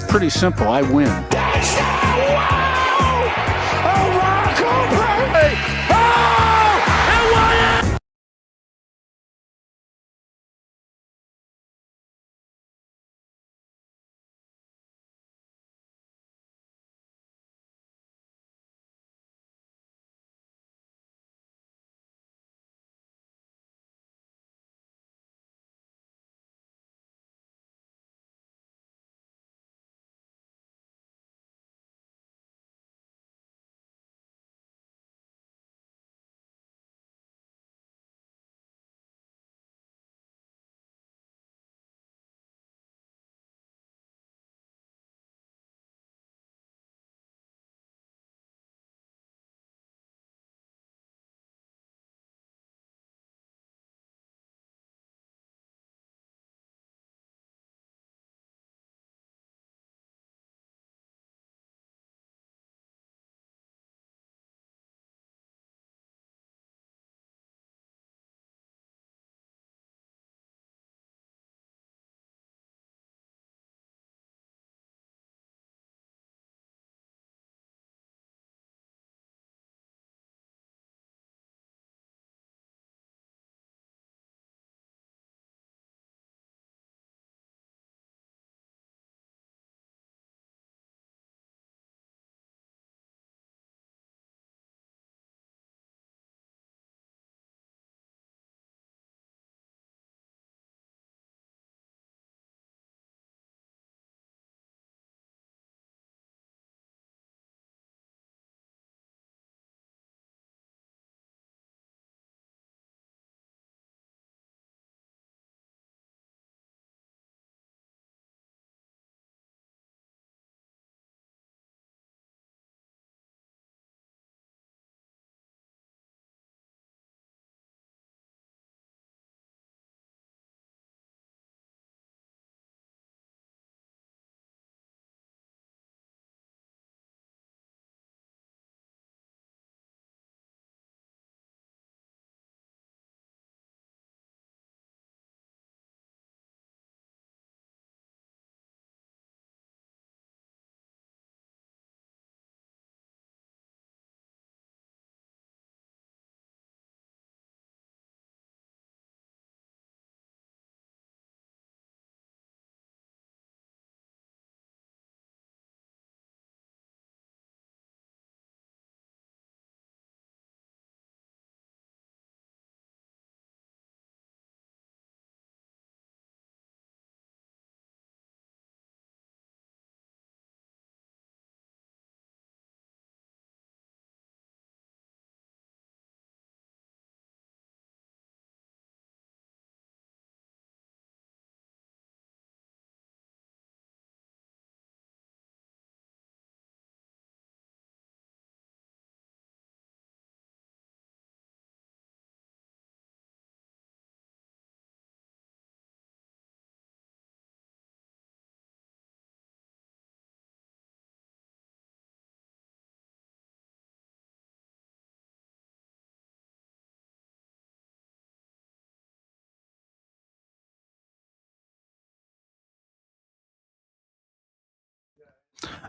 pretty simple. I win.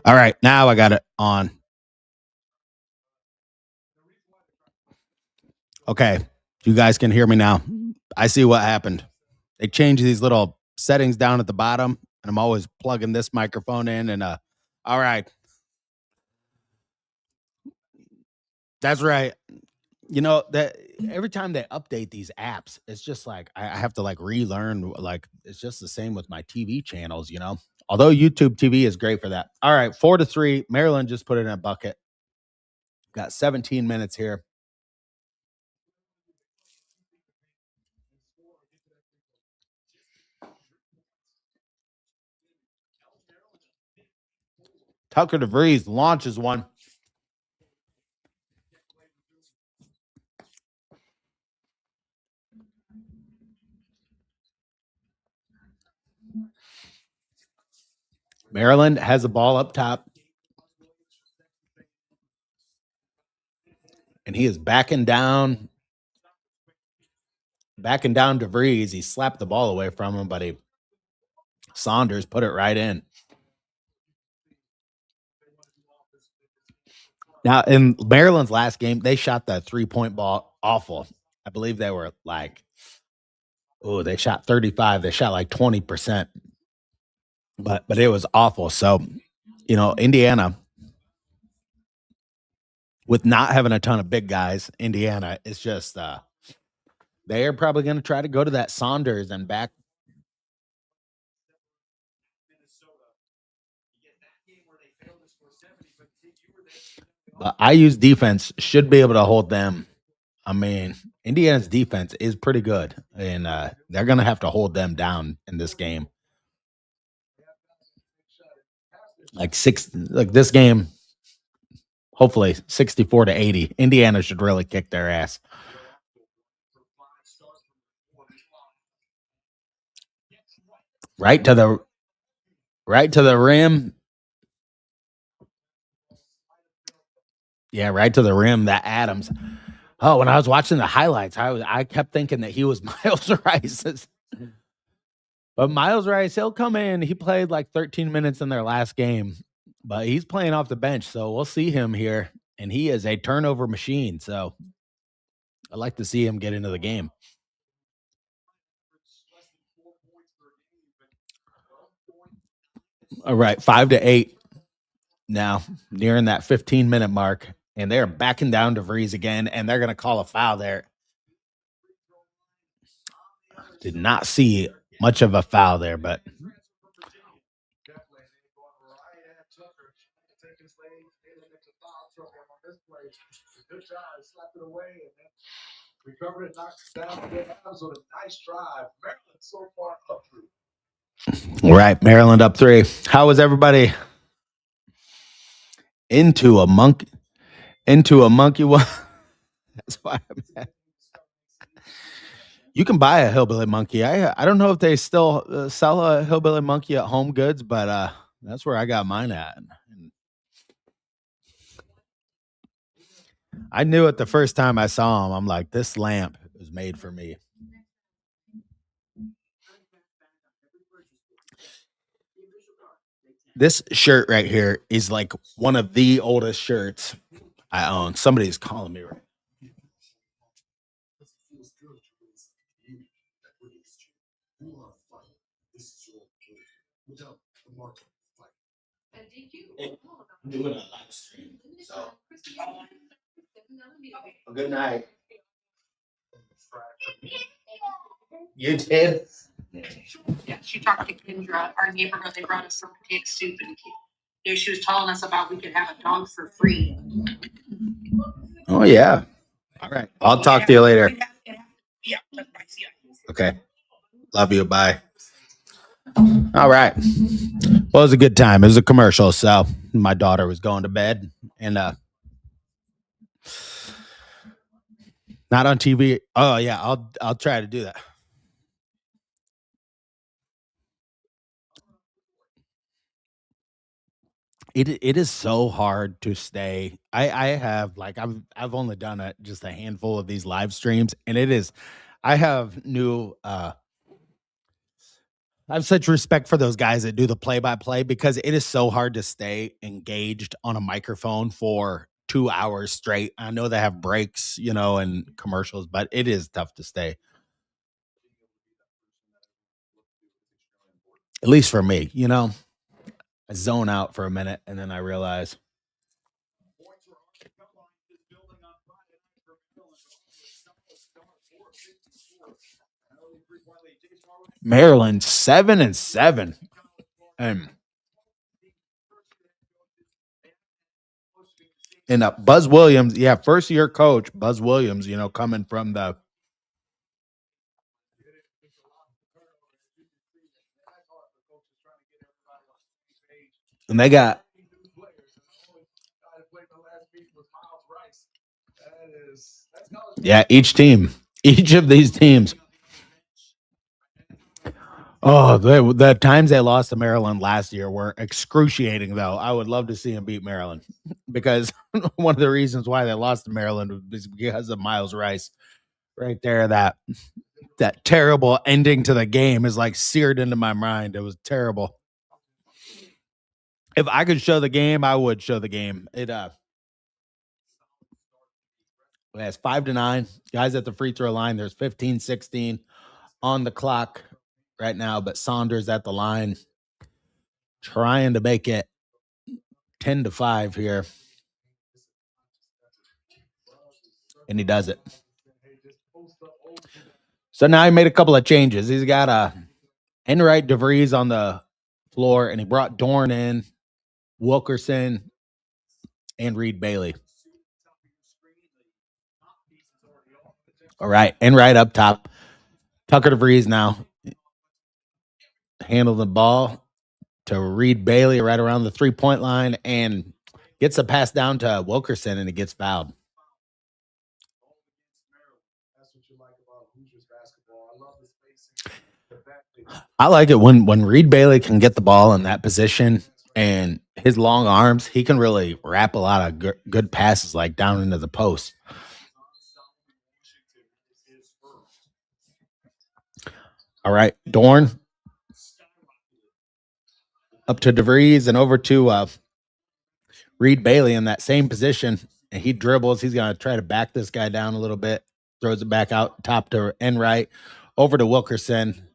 All right, now I got it on. Okay, you guys can hear me now. I see what happened. They changed these little settings down at the bottom, and I'm always plugging this microphone in. And all right, that's right. You know that every time they update these apps, it's just like I have to like relearn. Like it's just the same with my TV channels. Although YouTube TV is great for that. All right, 4-3. Maryland just put it in a bucket. Got 17 minutes here. Tucker DeVries launches one. Maryland has a ball up top. And he is backing down DeVries. He slapped the ball away from him, but Saunders put it right in. Now, in Maryland's last game, they shot the 3-point ball awful. I believe they were like, oh, they shot 35. They shot like 20%, but it was awful. So, Indiana, with not having a ton of big guys, Indiana is just they are probably going to try to go to that Saunders and back. But IU's defense should be able to hold them. I mean, Indiana's defense is pretty good, and they're going to have to hold them down in this game. Like this game, hopefully 64-80. Indiana should really kick their ass. Right to the rim. Yeah, right to the rim. That Adams. Oh, when I was watching the highlights, I kept thinking that he was Miles Rice. But Miles Rice, he'll come in. He played like 13 minutes in their last game, but he's playing off the bench, so we'll see him here. And he is a turnover machine. So I'd like to see him get into the game. All right, 5-8 now, nearing that 15-minute mark, and they're backing down DeVries again, and they're going to call a foul there. Did not see much of a foul there, but all right, Maryland up 3. How was everybody into a monkey? Into a monkey one. That's why I'm mad. You can buy a hillbilly monkey. I don't know if they still sell a hillbilly monkey at Home Goods, but that's where I got mine at. And I knew it the first time I saw him. I'm like, this lamp was made for me. This shirt right here is like one of the oldest shirts I own. Somebody's calling me right. I'm doing a live stream. So good night. You did? Yeah, she talked to Kendra, our neighborhood. They brought us some potato soup, and she was telling us about we could have a dog for free. Oh yeah. All right. I'll talk to you later. Yeah. Okay. Love you. Bye. All right. Well, it was a good time. It was a commercial, so my daughter was going to bed, and not on TV. Oh yeah, I'll try to do that. It is so hard to stay. I have like I've only done it just a handful of these live streams, and it is. I have new. I have such respect for those guys that do the play by play because it is so hard to stay engaged on a microphone for 2 hours straight. I know they have breaks, and commercials, but it is tough to stay. At least for me, I zone out for a minute and then I realize Maryland 7-7. And Buzz Williams, yeah, first year coach, Buzz Williams, coming from and they got each of these teams. Oh, the times they lost to Maryland last year were excruciating, though. I would love to see them beat Maryland because one of the reasons why they lost to Maryland was because of Miles Rice. Right there, that terrible ending to the game is like seared into my mind. It was terrible. If I could show the game, I would show the game. It's 5-9. Guys at the free throw line. There's 15-16 on the clock right now, but Saunders at the line trying to make it 10-5 here. And he does it. So now he made a couple of changes. He's got Enright DeVries on the floor, and he brought Dorn in, Wilkerson, and Reed Bailey. All right, Enright up top. Tucker DeVries now handle the ball to Reed Bailey right around the 3-point line and gets a pass down to Wilkerson, and it gets fouled. I like it when Reed Bailey can get the ball in that position and his long arms, he can really wrap a lot of good passes like down into the post. All right, Dorn up to DeVries and over to Reed Bailey in that same position, and he dribbles. He's going to try to back this guy down a little bit, throws it back out top to Enright, over to Wilkerson.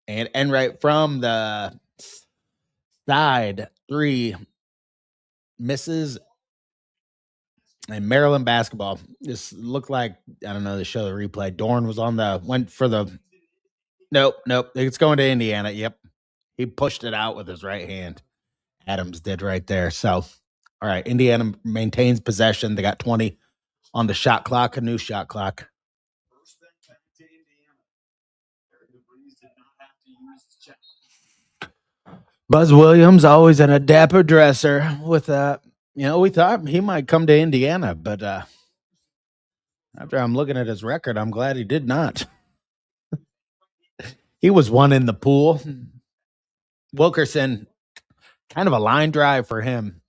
And Enright from the side, 3 misses. And Maryland basketball. This looked like, I don't know, they show the replay. Dorn was went for the, nope. It's going to Indiana. Yep. He pushed it out with his right hand. Adams did right there. So, all right, Indiana maintains possession. They got 20 on the shot clock, a new shot clock. Buzz Williams, always in a dapper dresser with we thought he might come to Indiana, but after I'm looking at his record, I'm glad he did not. He was one in the pool. Wilkerson, kind of a line drive for him.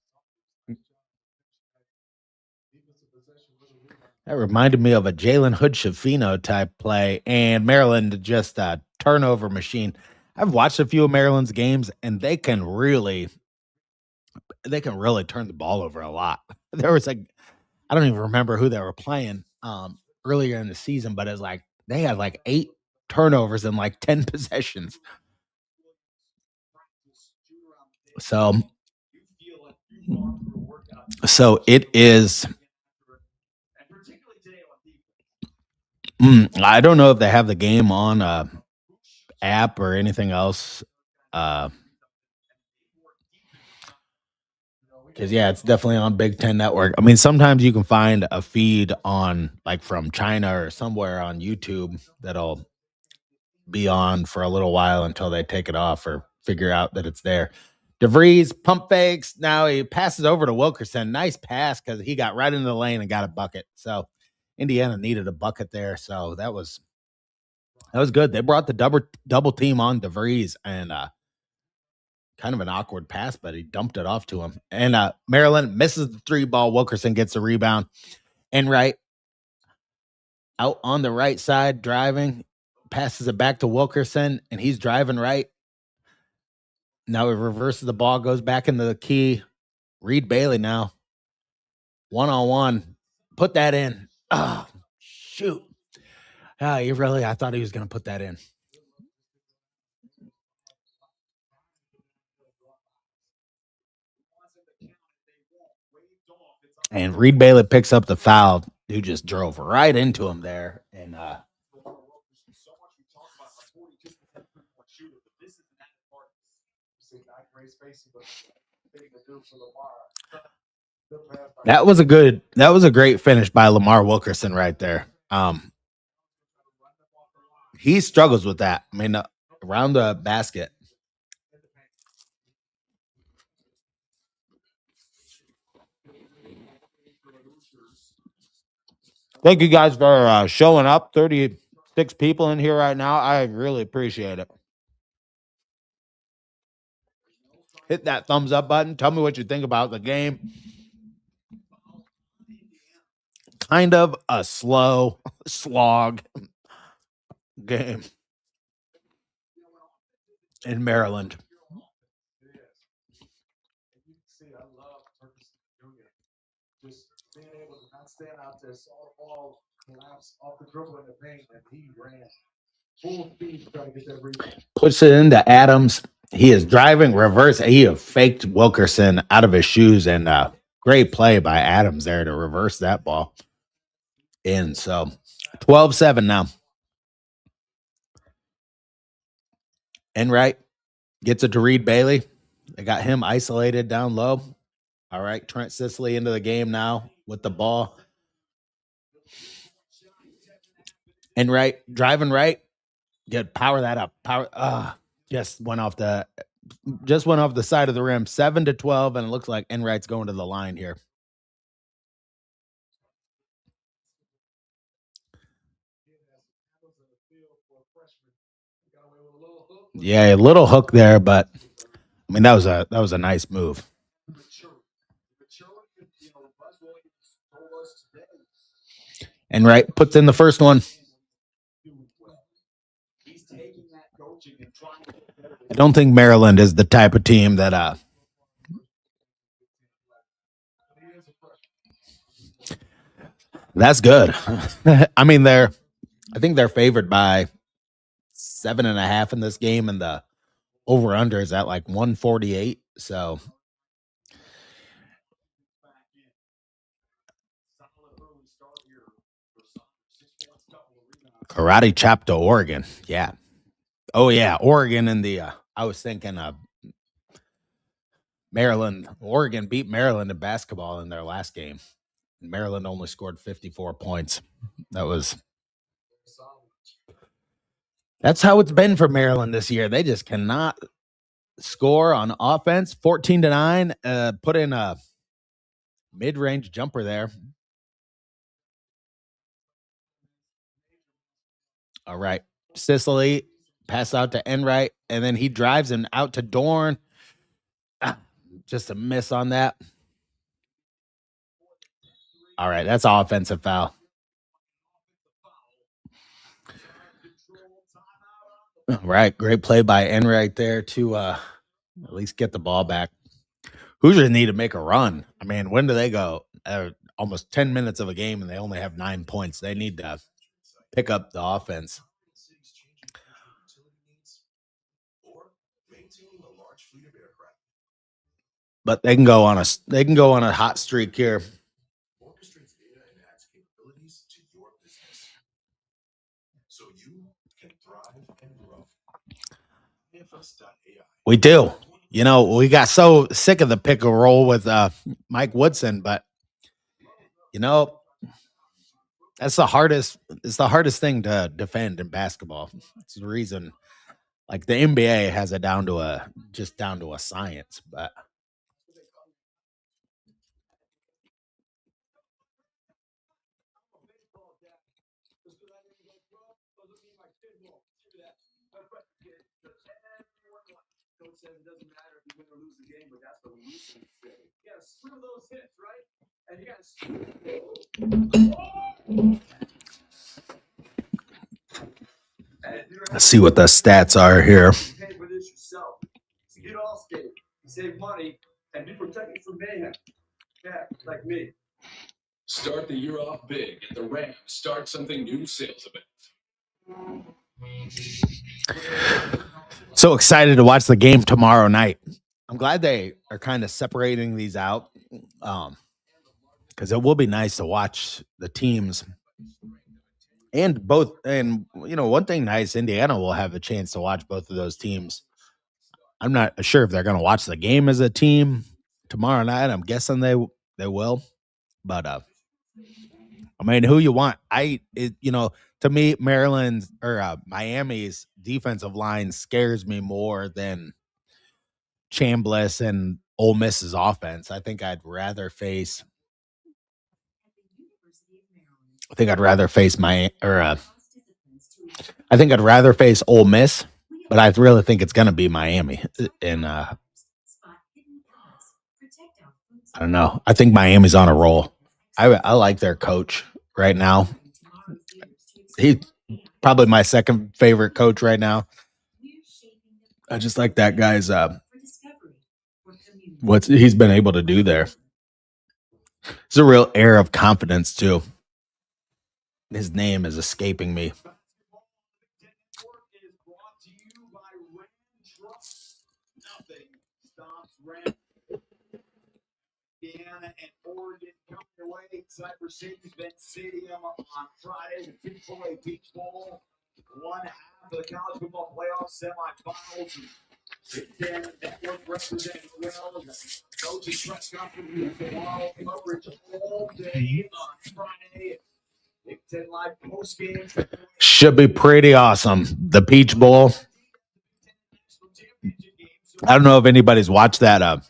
That reminded me of a Jalen Hood-Schifino type play, and Maryland just a turnover machine. I've watched a few of Maryland's games, and they can really turn the ball over a lot. There was I don't even remember who they were playing earlier in the season, but it was like they had like 8 turnovers in like 10 possessions. So it is. I don't know if they have the game on app or anything else. Because it's definitely on Big Ten Network. I mean, sometimes you can find a feed on like from China or somewhere on YouTube that'll be on for a little while until they take it off or figure out that it's there. DeVries pump fakes. Now he passes over to Wilkerson. Nice pass because he got right into the lane and got a bucket. So Indiana needed a bucket there. So that was good. They brought the double team on DeVries and kind of an awkward pass, but he dumped it off to him. And Maryland misses the 3 ball. Wilkerson gets a rebound. Enright out on the right side driving, passes it back to Wilkerson, and he's driving right. Now he reverses the ball, goes back into the key. Reed Bailey now. 1-on-1. Put that in. Oh, shoot. I thought he was going to put that in. And Reed Bailey picks up the foul, who just drove right into him there. And that was a great finish by Lamar Wilkerson right there. He struggles with that. I mean, around the basket. Thank you guys for showing up. 36 people in here right now. I really appreciate it. Hit that thumbs up button. Tell me what you think about the game. Kind of a slow slog game in Maryland. Puts it into Adams. He is driving reverse. He have faked Wilkerson out of his shoes, and great play by Adams there to reverse that ball in. So 12-7 now. Enright gets it to Reed Bailey. They got him isolated down low. All right, Trent Sicily into the game now with the ball. Enright driving right. Get power that up. Power. Just went off the side of the rim. 7-12, and it looks like Enright's going to the line here. Yeah, a little hook there, but I mean that was a nice move. Enright puts in the first one. I don't think Maryland is the type of team that that's good. I mean, I think they're favored by 7.5 in this game, and the over under is at like 148. So karate chop to Oregon. Yeah. Oh yeah, Oregon and the I was thinking Maryland. Oregon beat Maryland in basketball in their last game. Maryland only scored 54 points. That's how it's been for Maryland this year. They just cannot score on offense. 14-9. Put in a mid-range jumper there. All right. Sicily pass out to Enright, and then he drives him out to Dorn. Just a miss on that. All right, that's offensive foul. All right, great play by Enright there to at least get the ball back. Hoosiers need to make a run. I mean, when do they go? Almost 10 minutes of a game, and they only have 9 points. They need to pick up the offense. But they can go on a hot streak here. We do. You know, we got so sick of the pick and roll with Mike Woodson, but you know, it's the hardest thing to defend in basketball. It's the reason like the NBA has it down to a science, but let's see what the stats are here. Start the year off big at the Rams Start Something New sales event. So excited to watch the game tomorrow night. I'm glad they are kind of separating these out because it will be nice to watch the teams and both. And you know, one thing nice, Indiana will have a chance to watch both of those teams. I'm not sure if they're going to watch the game as a team tomorrow night. I'm guessing they will, but I mean, who you want? To me, Maryland or Miami's defensive line scares me more than Chambliss and Ole Miss's offense. I think I'd rather face. I think I'd rather face I think I'd rather face Ole Miss, but I really think it's going to be Miami. And I don't know. I think Miami's on a roll. I like their coach right now. He's probably my second favorite coach right now. I just like that guy's what he's been able to do there. It's a real air of confidence too. His name is escaping me. Should be pretty awesome. The Peach Bowl. I don't know if anybody's watched that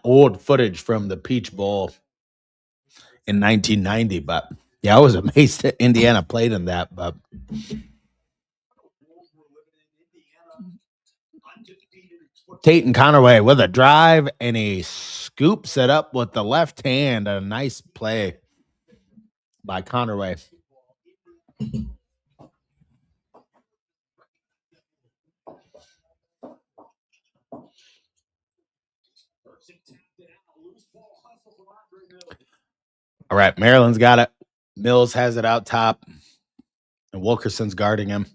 old footage from the Peach Bowl in 1990, but yeah, I was amazed that Indiana played in that. But Tate Conaway with a drive, and he scoops it up with the left hand. A nice play by Conaway. All right, Maryland's got it. Mills has it out top, and Wilkerson's guarding him.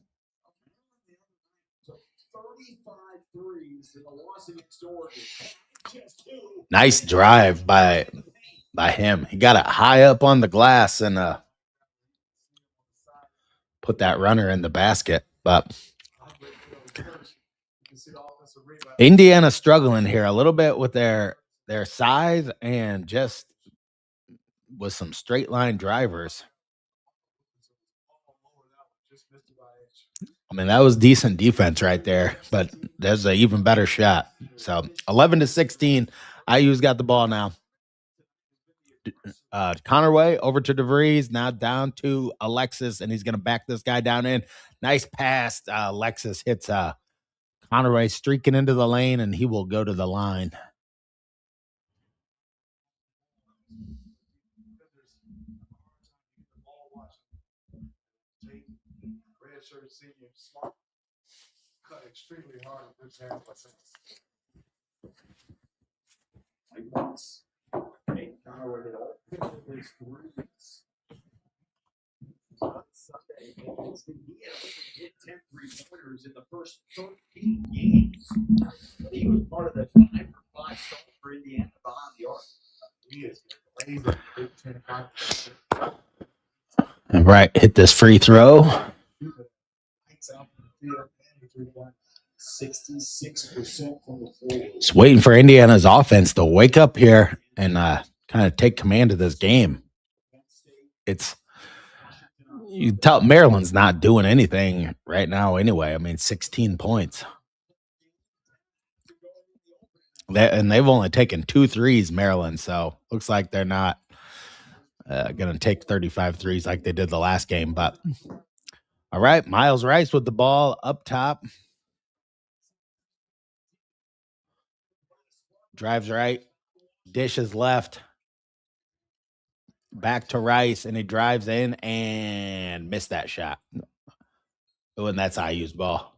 Nice drive by him. He got it high up on the glass and put that runner in the basket. But Indiana struggling here a little bit with their size and just with some straight line drivers. I mean, that was decent defense right there, but there's an even better shot. So 11-16, IU's got the ball now. Conaway over to DeVries, now down to Alexis, and he's going to back this guy down in. Nice pass. Alexis hits Conaway streaking into the lane, and he will go to the line. All right, hit this free throw. Just waiting for Indiana's offense to wake up here and kind of take command of this game. It's you tell Maryland's not doing anything right now anyway. I mean, 16 points. And they've only taken 2 threes, Maryland. So looks like they're not going to take 35 threes like they did the last game. But all right, Miles Rice with the ball up top. Drives right, dishes left. Back to Rice, and he drives in and missed that shot. Oh, and that's IU's ball.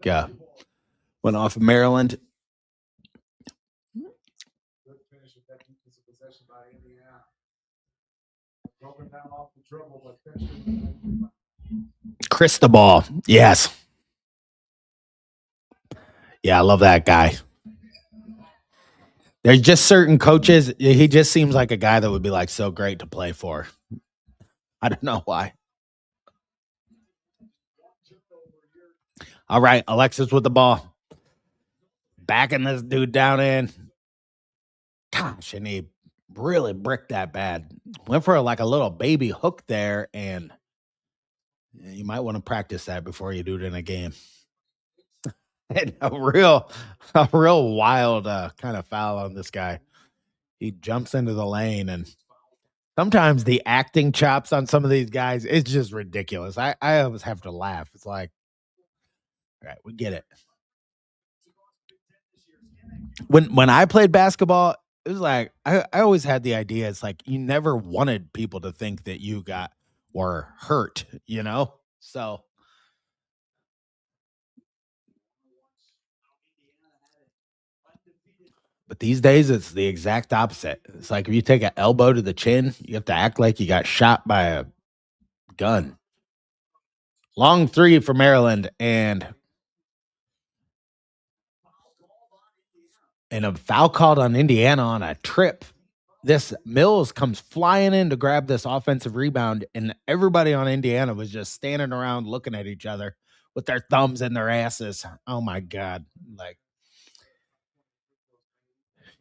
Yeah. Went off of Maryland. Cristobal. Yes. Yeah, I love that guy. There's just certain coaches. He just seems like a guy that would be like so great to play for. I don't know why. All right, Alexis with the ball. Backing this dude down in. Gosh, and he really bricked that bad. Went for like a little baby hook there, and you might want to practice that before you do it in a game. And a real wild kind of foul on this guy. He jumps into the lane, and sometimes the acting chops on some of these guys is just ridiculous. I always have to laugh. It's like, all right, we get it. When I played basketball, it was like I always had the idea. It's like you never wanted people to think that you got or hurt, you know? So But these days, it's the exact opposite. It's like if you take an elbow to the chin, you have to act like you got shot by a gun. Long three for Maryland, and a foul called on Indiana on a trip. This Mills comes flying in to grab this offensive rebound, and everybody on Indiana was just standing around looking at each other with their thumbs in their asses. Oh my God. Like,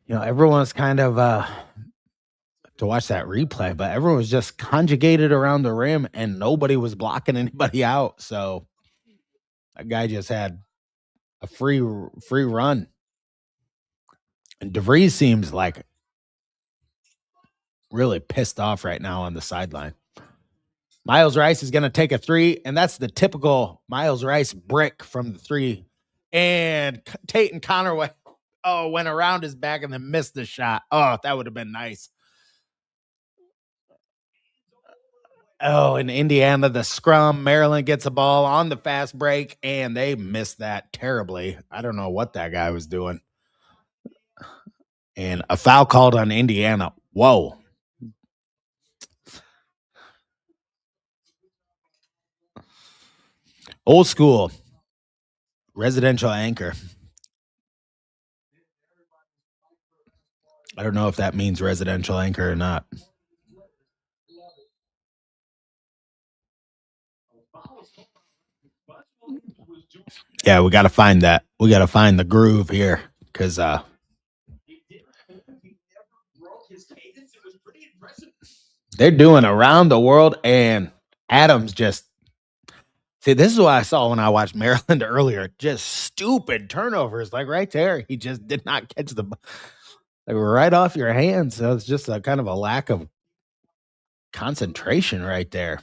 everyone's kind of to watch that replay, but everyone was just conjugated around the rim and nobody was blocking anybody out. So that guy just had a free run. And DeVries seems like really pissed off right now on the sideline. Miles Rice is going to take a three, and that's the typical Miles Rice brick from the three. And Tate and Connerway, went around his back and then missed the shot. Oh, that would have been nice. Oh, in Indiana, the scrum, Maryland gets a ball on the fast break, and they missed that terribly. I don't know what that guy was doing. And a foul called on Indiana. Whoa. Old school residential anchor. I don't know if that means residential anchor or not. Yeah, we got to find that. We got to find the groove here because they're doing around the world, and Adams just see. This is what I saw when I watched Maryland earlier. Just stupid turnovers, like right there. He just did not catch the like right off your hands. So it's just a kind of a lack of concentration right there.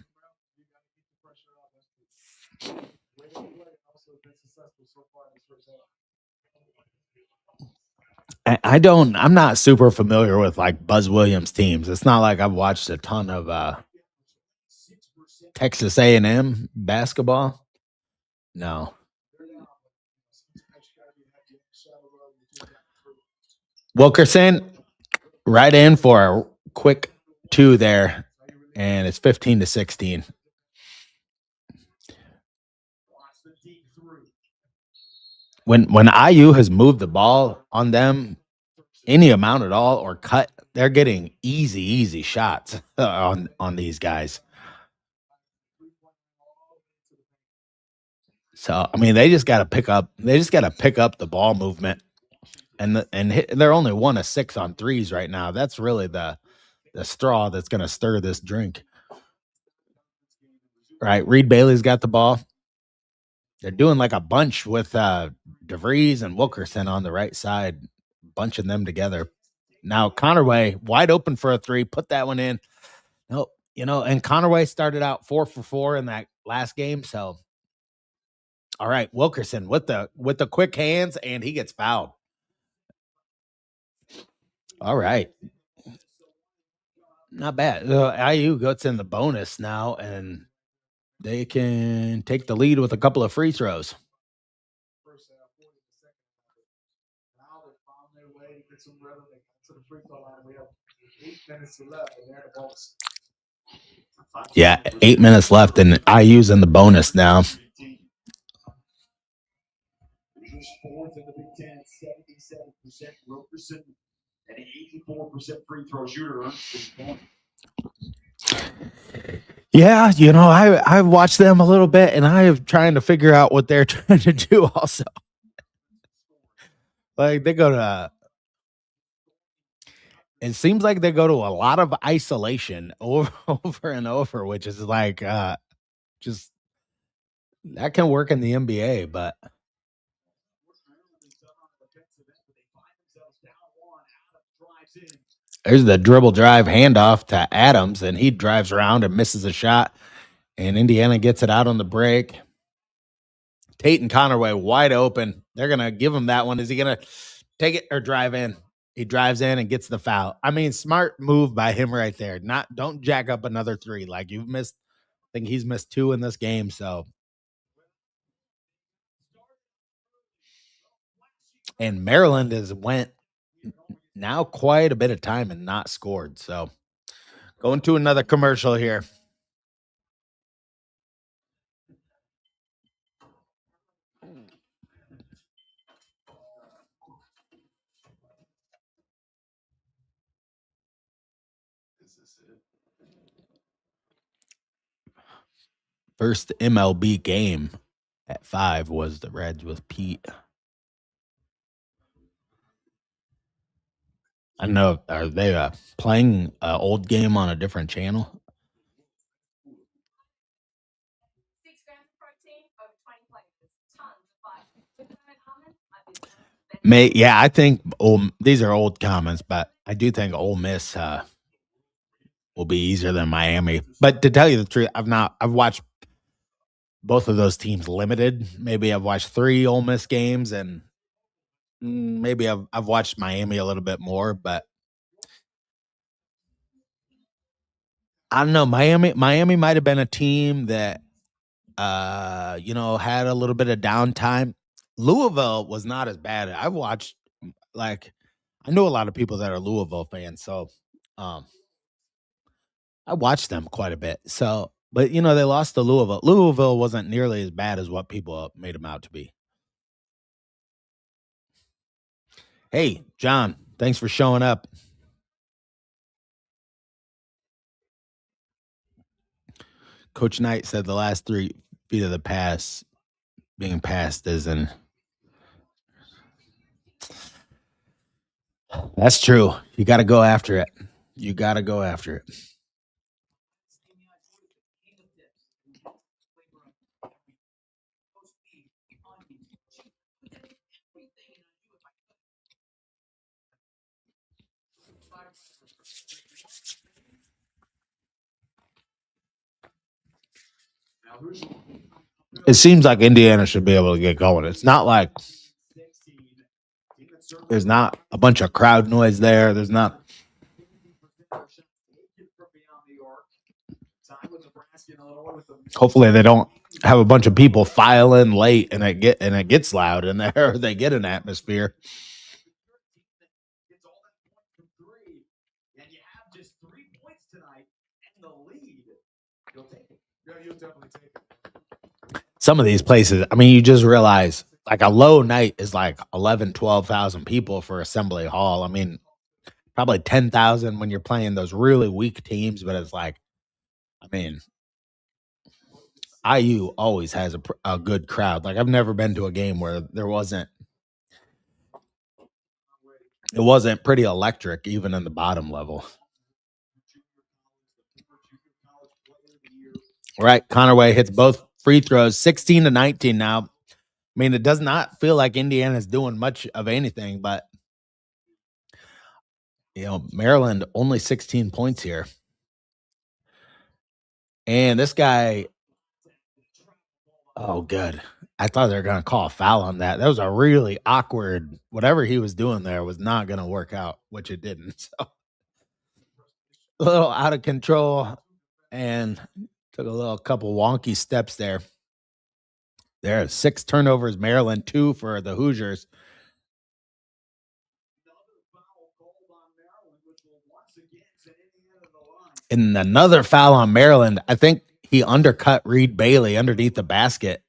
I'm not super familiar with like Buzz Williams teams. It's not like I've watched a ton of Texas A&M basketball. No. Wilkerson right in for a quick two there, and it's 15-16. When IU has moved the ball on them any amount at all or cut, they're getting easy shots on these guys. So I mean, they just got to pick up. They just got to pick up the ball movement, they're only 1 of 6 on threes right now. That's really the straw that's going to stir this drink. Right, Reed Bailey's got the ball. They're doing like a bunch with DeVries and Wilkerson on the right side, bunching them together. Now Connerway wide open for a three, put that one in. No, and Connerway started out 4 for 4 in that last game. So, all right, Wilkerson with the quick hands, and he gets fouled. All right, not bad. IU gets in the bonus now, and they can take the lead with a couple of free throws. Yeah, 8 minutes left, and IU's in the bonus now. Fourth in the Big Ten, 77% Wilkerson, and 84% free throw shooter. Yeah, I've watched them a little bit, and I am trying to figure out what they're trying to do. Also, like they go to. It seems like they go to a lot of isolation over and over, which is like just that can work in the NBA, but there's the dribble drive handoff to Adams, and he drives around and misses a shot, and Indiana gets it out on the break. Tate and Connerway wide open. They're gonna give him that one. Is he gonna take it or drive in? He drives in and gets the foul. I mean, smart move by him right there. Don't jack up another three. Like you've missed, I think he's missed 2 in this game. So, and Maryland has went now quite a bit of time and not scored. So going to another commercial here. First MLB game at 5 was the Reds with Pete. I don't know. Are they playing an old game on a different channel? Yeah, I think these are old comments, but I do think Ole Miss will be easier than Miami. But to tell you the truth, I've watched both of those teams limited. Maybe I've watched 3 Ole Miss games, and maybe I've watched Miami a little bit more, but I don't know. Miami might have been a team that had a little bit of downtime. Louisville was not as bad. I've watched like I know a lot of people that are Louisville fans, so um I watched them quite a bit. So, but they lost to Louisville. Louisville wasn't nearly as bad as what people made them out to be. Hey, John, thanks for showing up. Coach Knight said the last 3 feet of the pass being passed is an. That's true. You got to go after it. You got to go after it. It seems like Indiana should be able to get going. It's not like there's not a bunch of crowd noise there. There's not. Hopefully, they don't have a bunch of people file in late and it gets loud in there. They get an atmosphere. Some of these places, I mean, you just realize like a low night is like 11, 12,000 people for Assembly Hall. I mean, probably 10,000 when you're playing those really weak teams, but it's like, I mean, IU always has a good crowd. Like I've never been to a game where it wasn't pretty electric even in the bottom level. Right, Conaway hits both free throws, 16-19 now. I mean, it does not feel like Indiana's doing much of anything, but Maryland only 16 points here. And this guy, oh, good. I thought they were going to call a foul on that. That was a really awkward, whatever he was doing there was not going to work out, which it didn't. So a little out of control and took a little couple wonky steps there. There are 6 turnovers, Maryland, 2 for the Hoosiers. And another foul on Maryland. I think he undercut Reed Bailey underneath the basket.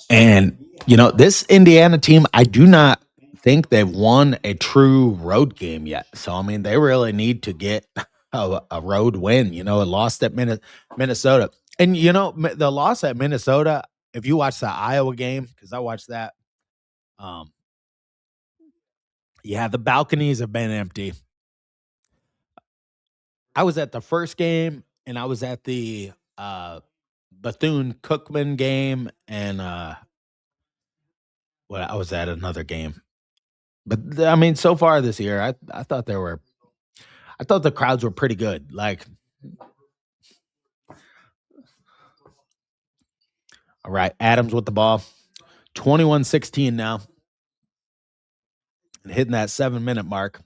And this Indiana team, I do not think they've won a true road game yet. So I mean, they really need to get a road win. It lost at Minnesota, and the loss at Minnesota. If you watch the Iowa game, because I watched that, um, yeah, the balconies have been empty. I was at the first game, and I was at the Bethune Cookman game, and I was at another game. But I mean, so far this year, I thought I thought the crowds were pretty good. Like, all right, Adams with the ball, 21-16 now, and hitting that 7-minute mark.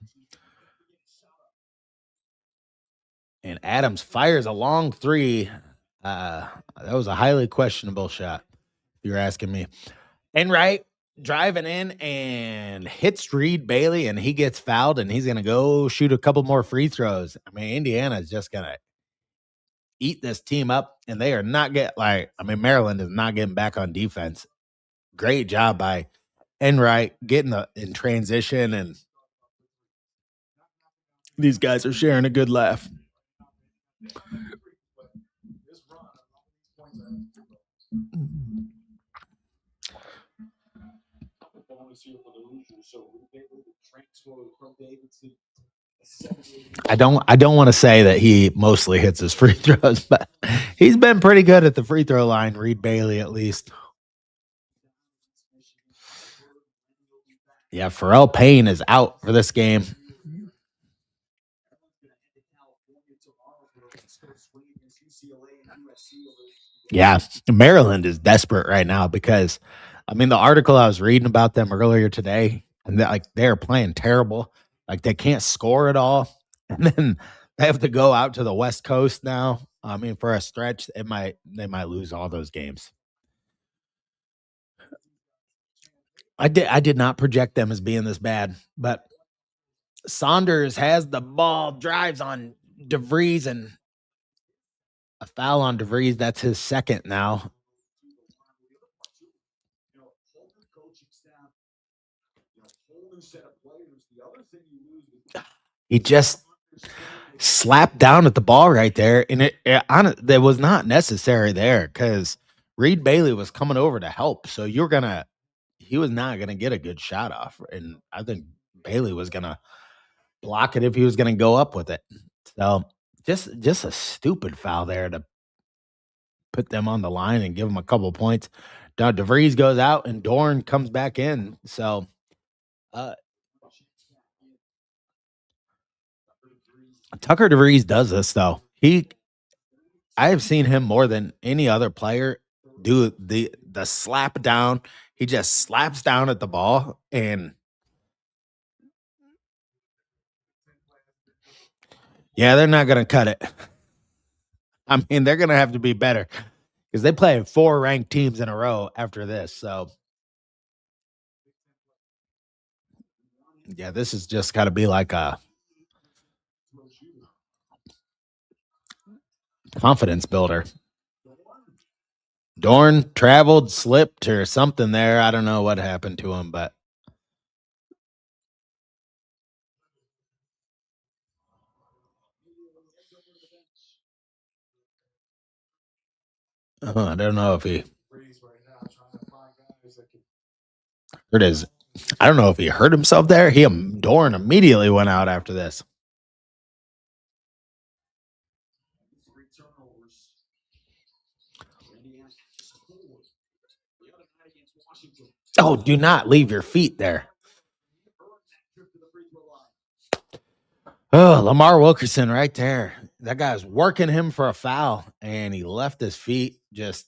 And Adams fires a long three. Uh, that was a highly questionable shot, if you're asking me. Enright driving in and hits Reed Bailey, and he gets fouled, and he's going to go shoot a couple more free throws. I mean, Indiana is just going to eat this team up, and they are not Maryland is not getting back on defense. Great job by Enright getting in transition, and these guys are sharing a good laugh. I don't want to say that he mostly hits his free throws, but he's been pretty good at the free throw line, Reed Bailey at least. Yeah, Pharrell Payne is out for this game. Yeah, Maryland is desperate right now because, I mean, the article I was reading about them earlier today, and they're playing terrible, like they can't score at all, and then they have to go out to the West Coast now. I mean, for a stretch, they might lose all those games. I did not project them as being this bad, but Saunders has the ball, drives on DeVries, and a foul on DeVries. That's his second now. He just slapped down at the ball right there, and that was not necessary there because Reed Bailey was coming over to help. So he was not gonna get a good shot off, and I think Bailey was gonna block it if he was gonna go up with it. So just a stupid foul there to put them on the line and give them a couple points. Now DeVries goes out and Dorn comes back in. So uh, Tucker DeVries does this though. I have seen him more than any other player do the slap down. He just slaps down at the ball, and yeah, they're not gonna cut it. I mean, they're gonna have to be better because they play 4 ranked teams in a row after this. So yeah, this is just got to be like a confidence builder. Dorn traveled, slipped, or something there. I don't know what happened to him, but I don't know if he hurt his. I don't know if he hurt himself there. Dorn immediately went out after this. Oh, do not leave your feet there. Oh, Lamar Wilkerson right there. That guy's working him for a foul, and he left his feet just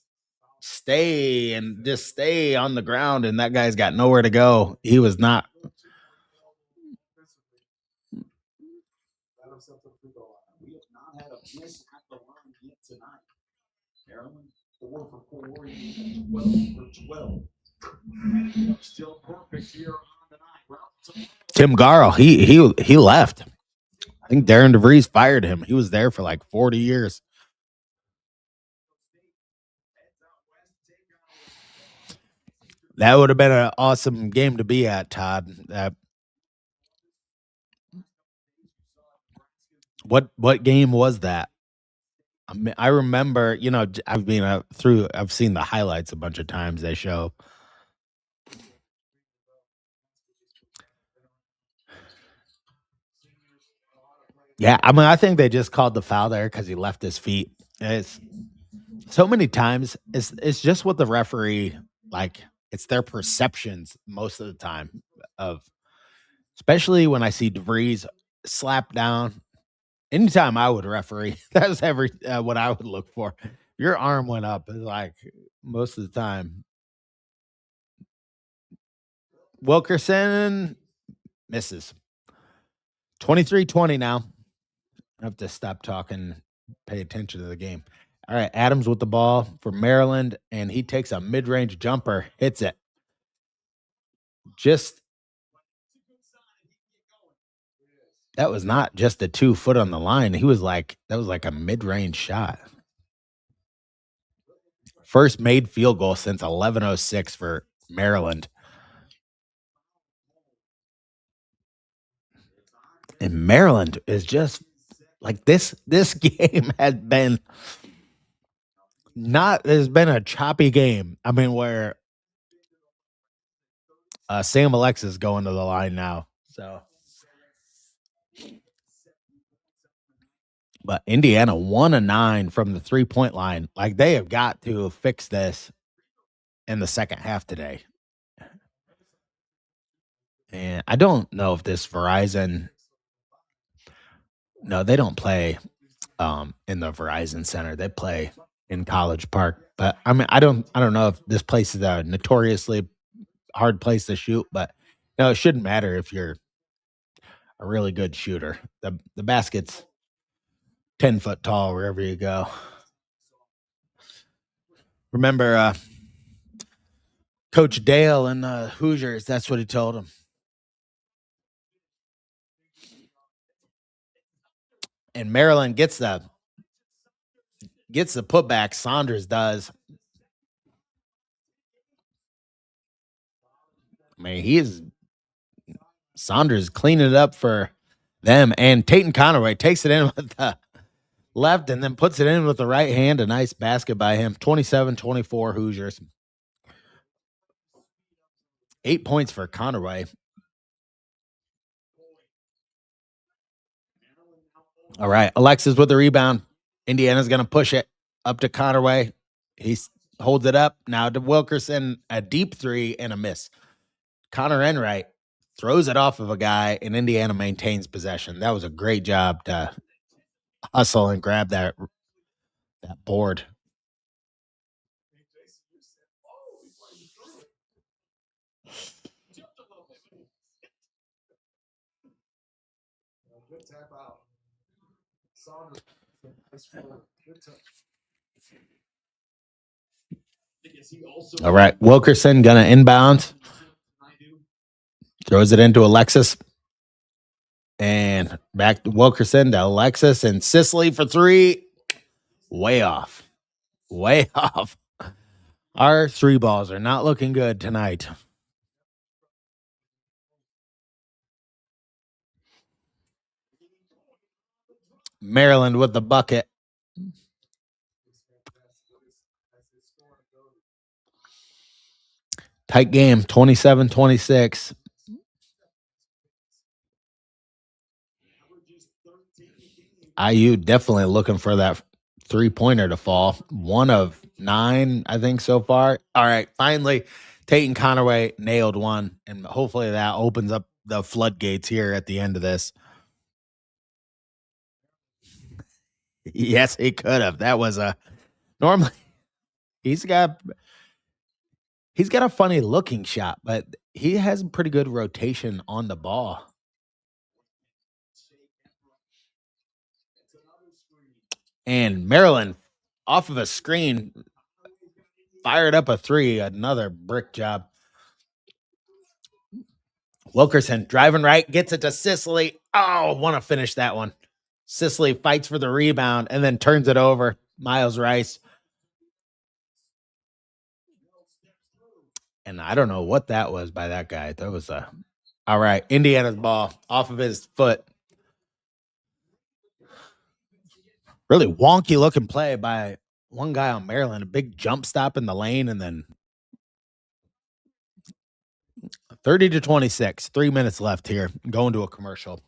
stay on the ground, and that guy's got nowhere to go. He was not. Tim Garl, he left. I think Darren DeVries fired him. He was there for like 40 years. That would have been an awesome game to be at, Todd. What game was that? I mean, I remember, I've seen the highlights a bunch of times. They show. Yeah, I mean, I think they just called the foul there because he left his feet. It's so many times. It's just what the referee like. It's their perceptions most of the time of, especially when I see DeVries slap down. Anytime I would referee, that's what I would look for. Your arm went up, is like most of the time. Wilkerson misses. 23-20 now. I have to stop talking, pay attention to the game. All right, Adams with the ball for Maryland, and he takes a mid-range jumper, hits it. Just that was not just a 2 foot on the line. He was like that was like a mid-range shot. First made field goal since 11:06 for Maryland. And Maryland is just like this game has been not has been a choppy game. I mean, where Sam Alexis going to the line now. So, but Indiana 1 of 9 from the 3-point line. Like they have got to fix this in the second half today. And I don't know if this Verizon. No, they don't play in the Verizon Center. They play in College Park. But I mean, I don't know if this place is a notoriously hard place to shoot, but no, it shouldn't matter if you're a really good shooter. The basket's 10 foot tall wherever you go. Remember Coach Dale and the Hoosiers, that's what he told him. And Maryland gets the putback. Saunders does. I mean, Saunders cleaning it up for them. And Tate Conaway takes it in with the left and then puts it in with the right hand. A nice basket by him. 27-24 Hoosiers. 8 points for Conaway. All right. Alexis with the rebound. Indiana's going to push it up to Conaway. He holds it up. Now to Wilkerson, a deep three and a miss. Connor Enright throws it off of a guy, and Indiana maintains possession. That was a great job to hustle and grab that board. All right, Wilkerson gonna inbound, throws it into Alexis, and back to Wilkerson to Alexis and Sicily for three. Way off. Our three balls are not looking good tonight. Maryland with the bucket. Tight game, 27-26. IU definitely looking for that 3-pointer to fall. 1 of 9, I think, so far. All right, finally, Tate Conaway nailed one, and hopefully that opens up the floodgates here at the end of this. Yes, he could have. That was normally he's got a funny looking shot, but he has pretty good rotation on the ball. And Maryland, off of a screen, fired up a three. Another brick job. Wilkerson driving right, gets it to Sicily. Oh, want to finish that one. Sicily fights for the rebound and then turns it over. Miles Rice. And I don't know what that was by that guy. That was all right. Indiana's ball off of his foot. Really wonky looking play by one guy on Maryland. A big jump stop in the lane and then 30-26. 3 minutes left here. Going to a commercial.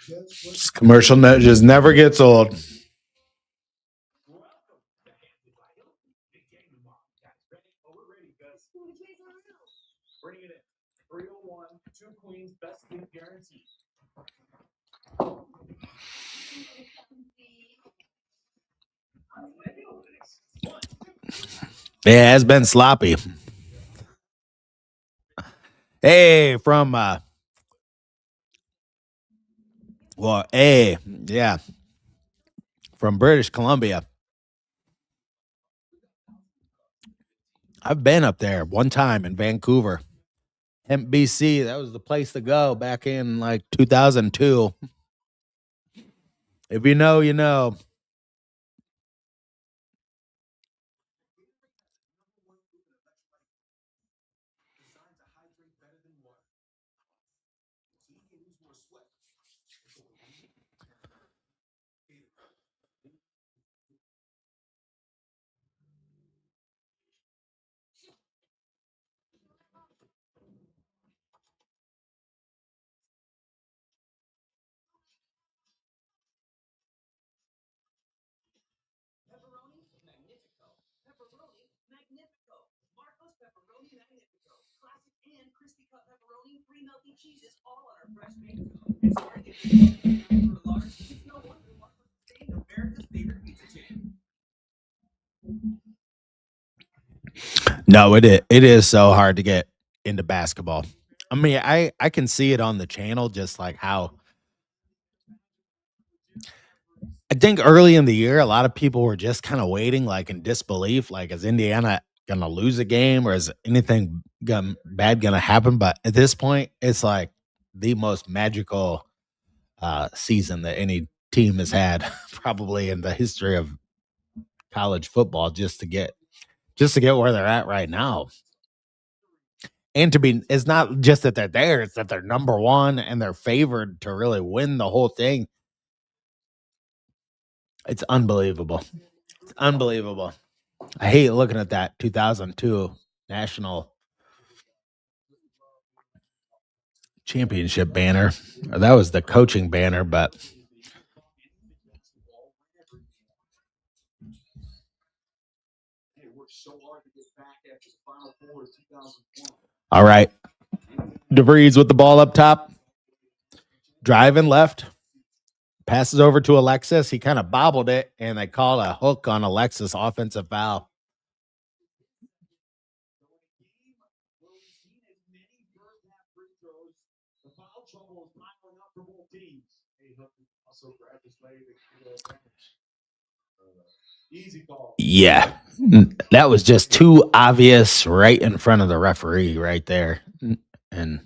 This commercial just never gets old. Yeah, it's been sloppy. Hey, from yeah, from British Columbia. I've been up there one time in Vancouver. BC, that was the place to go back in like 2002. If you know, you know. No, it is so hard to get into basketball. I mean, I can see it on the channel, just like how I think early in the year, a lot of people were just kind of waiting, like in disbelief, like is Indiana gonna lose a game or is anything bad gonna happen? But at this point, it's like the most magical season that any team has had, probably in the history of college football, just to get where they're at right now. And to be, it's not just that they're there, it's that they're number one and they're favored to really win the whole thing. It's unbelievable. It's unbelievable. I hate looking at that 2002 national championship banner. That was the coaching banner, but all right. DeVries with the ball up top, driving left, passes over to Alexis. He kind of bobbled it, and they call a hook on Alexis, offensive foul. Yeah. That was just too obvious right in front of the referee right there. And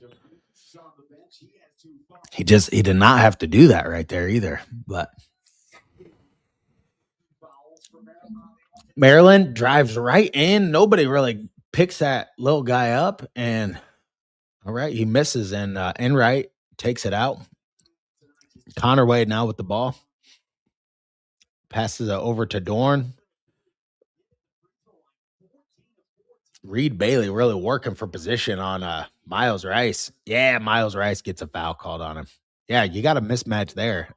he did not have to do that right there either. But Maryland drives right in. Nobody really picks that little guy up, and all right, he misses, and Enright takes it out. Connor Wade now with the ball, passes it over to Dorn. Reed Bailey really working for position on Miles Rice. Yeah, Miles Rice gets a foul called on him. Yeah, you got a mismatch there.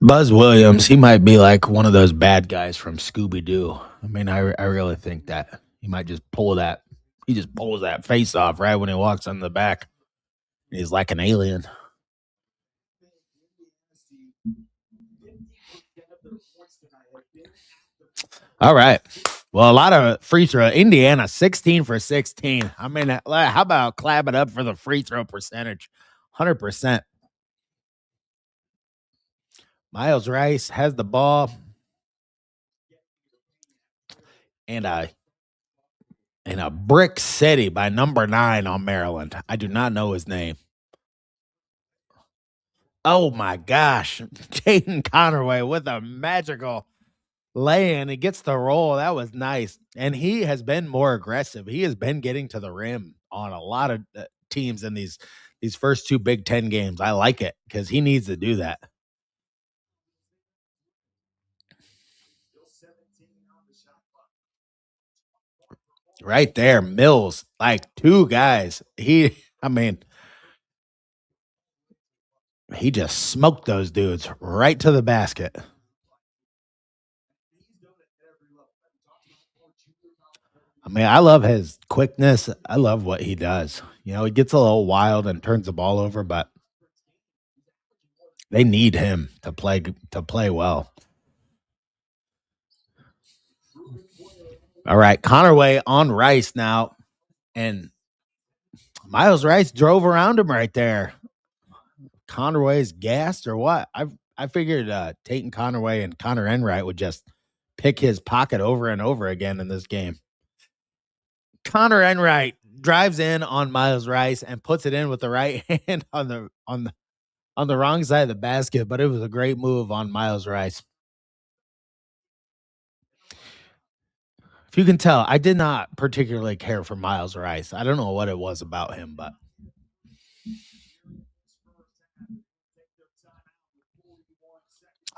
Buzz Williams, he might be like one of those bad guys from Scooby Doo. I mean, I really think that he might just pull that. He just pulls that face off right when he walks on the back. He's like an alien. All right. Well, a lot of free throw. Indiana, 16 for 16. I mean, how about clap it up for the free throw percentage? 100%. Miles Rice has the ball. And a brick city by number 9 on Maryland. I do not know his name. Oh my gosh. Jaden Connerway with a magical lay in. He gets the roll. That was nice. And he has been more aggressive. He has been getting to the rim on a lot of teams in these first two Big Ten games. I like it because he needs to do that. Right there, Mills, like two guys. I mean, he just smoked those dudes right to the basket. I mean, I love his quickness. I love what he does. You know, he gets a little wild and turns the ball over, but they need him to play well. All right, Connerway on Rice now, and Miles Rice drove around him right there. Connerway's gassed or what? I figured Tate and Connerway and Connor Enright would just pick his pocket over and over again in this game. Connor Enright drives in on Miles Rice and puts it in with the right hand on the wrong side of the basket, but it was a great move on Miles Rice. If you can tell, I did not particularly care for Miles Rice. I don't know what it was about him, but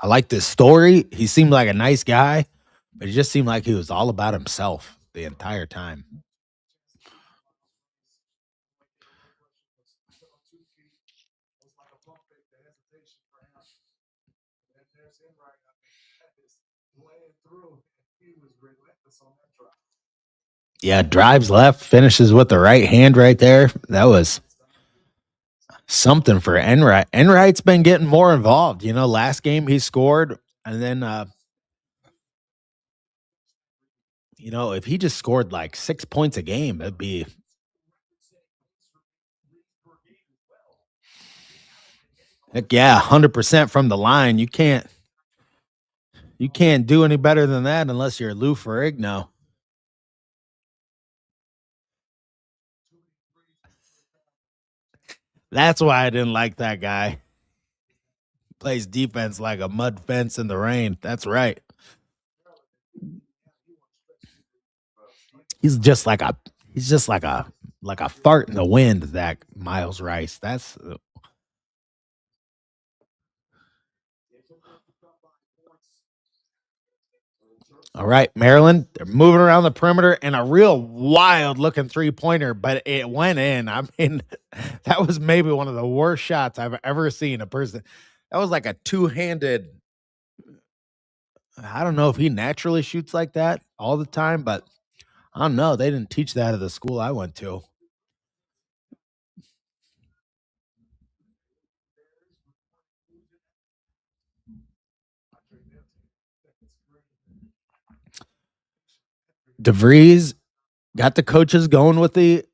I like this story. He seemed like a nice guy, but he just seemed like he was all about himself the entire time. Yeah, drives left, finishes with the right hand right there. That was something for Enright. Enright's been getting more involved. You know, last game he scored, and then you know, if he just scored like 6 points a game, it'd be heck yeah, 100% from the line. You can't do any better than that unless you're Lou Ferrigno. That's why I didn't like that guy. Plays defense like a mud fence in the rain. That's right. He's just like a he's just like a fart in the wind, that Miles Rice. That's all right, Maryland. They're moving around the perimeter and a real wild looking 3-pointer, but it went in. I mean, that was maybe one of the worst shots I've ever seen a person. That was like a two-handed. I don't know if he naturally shoots like that all the time, but I don't know. They didn't teach that at the school I went to. DeVries got the coaches going with the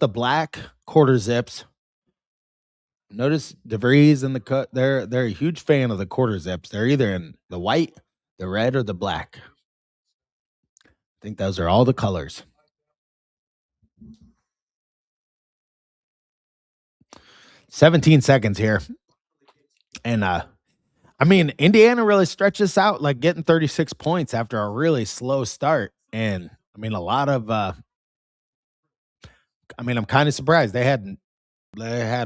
black quarter zips. Notice DeVries and they're a huge fan of the quarter zips. They're either in the white, the red, or the black. I think those are all the colors. 17 seconds here. And I mean, Indiana really stretches out, like getting 36 points after a really slow start. And I mean, a lot of I mean, I'm kind of surprised. They had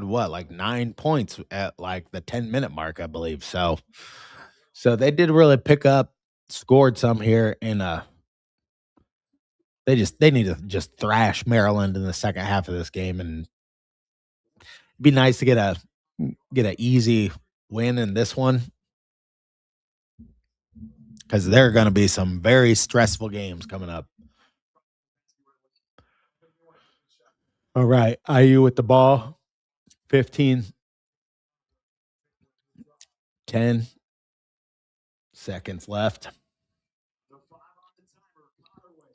what, like 9 points at like the 10-minute mark, I believe. So they did really pick up, scored some here, and they need to just thrash Maryland in the second half of this game, and be nice to get a easy win in this one, because there are going to be some very stressful games coming up. All right, IU with the ball, 15, 10 seconds left.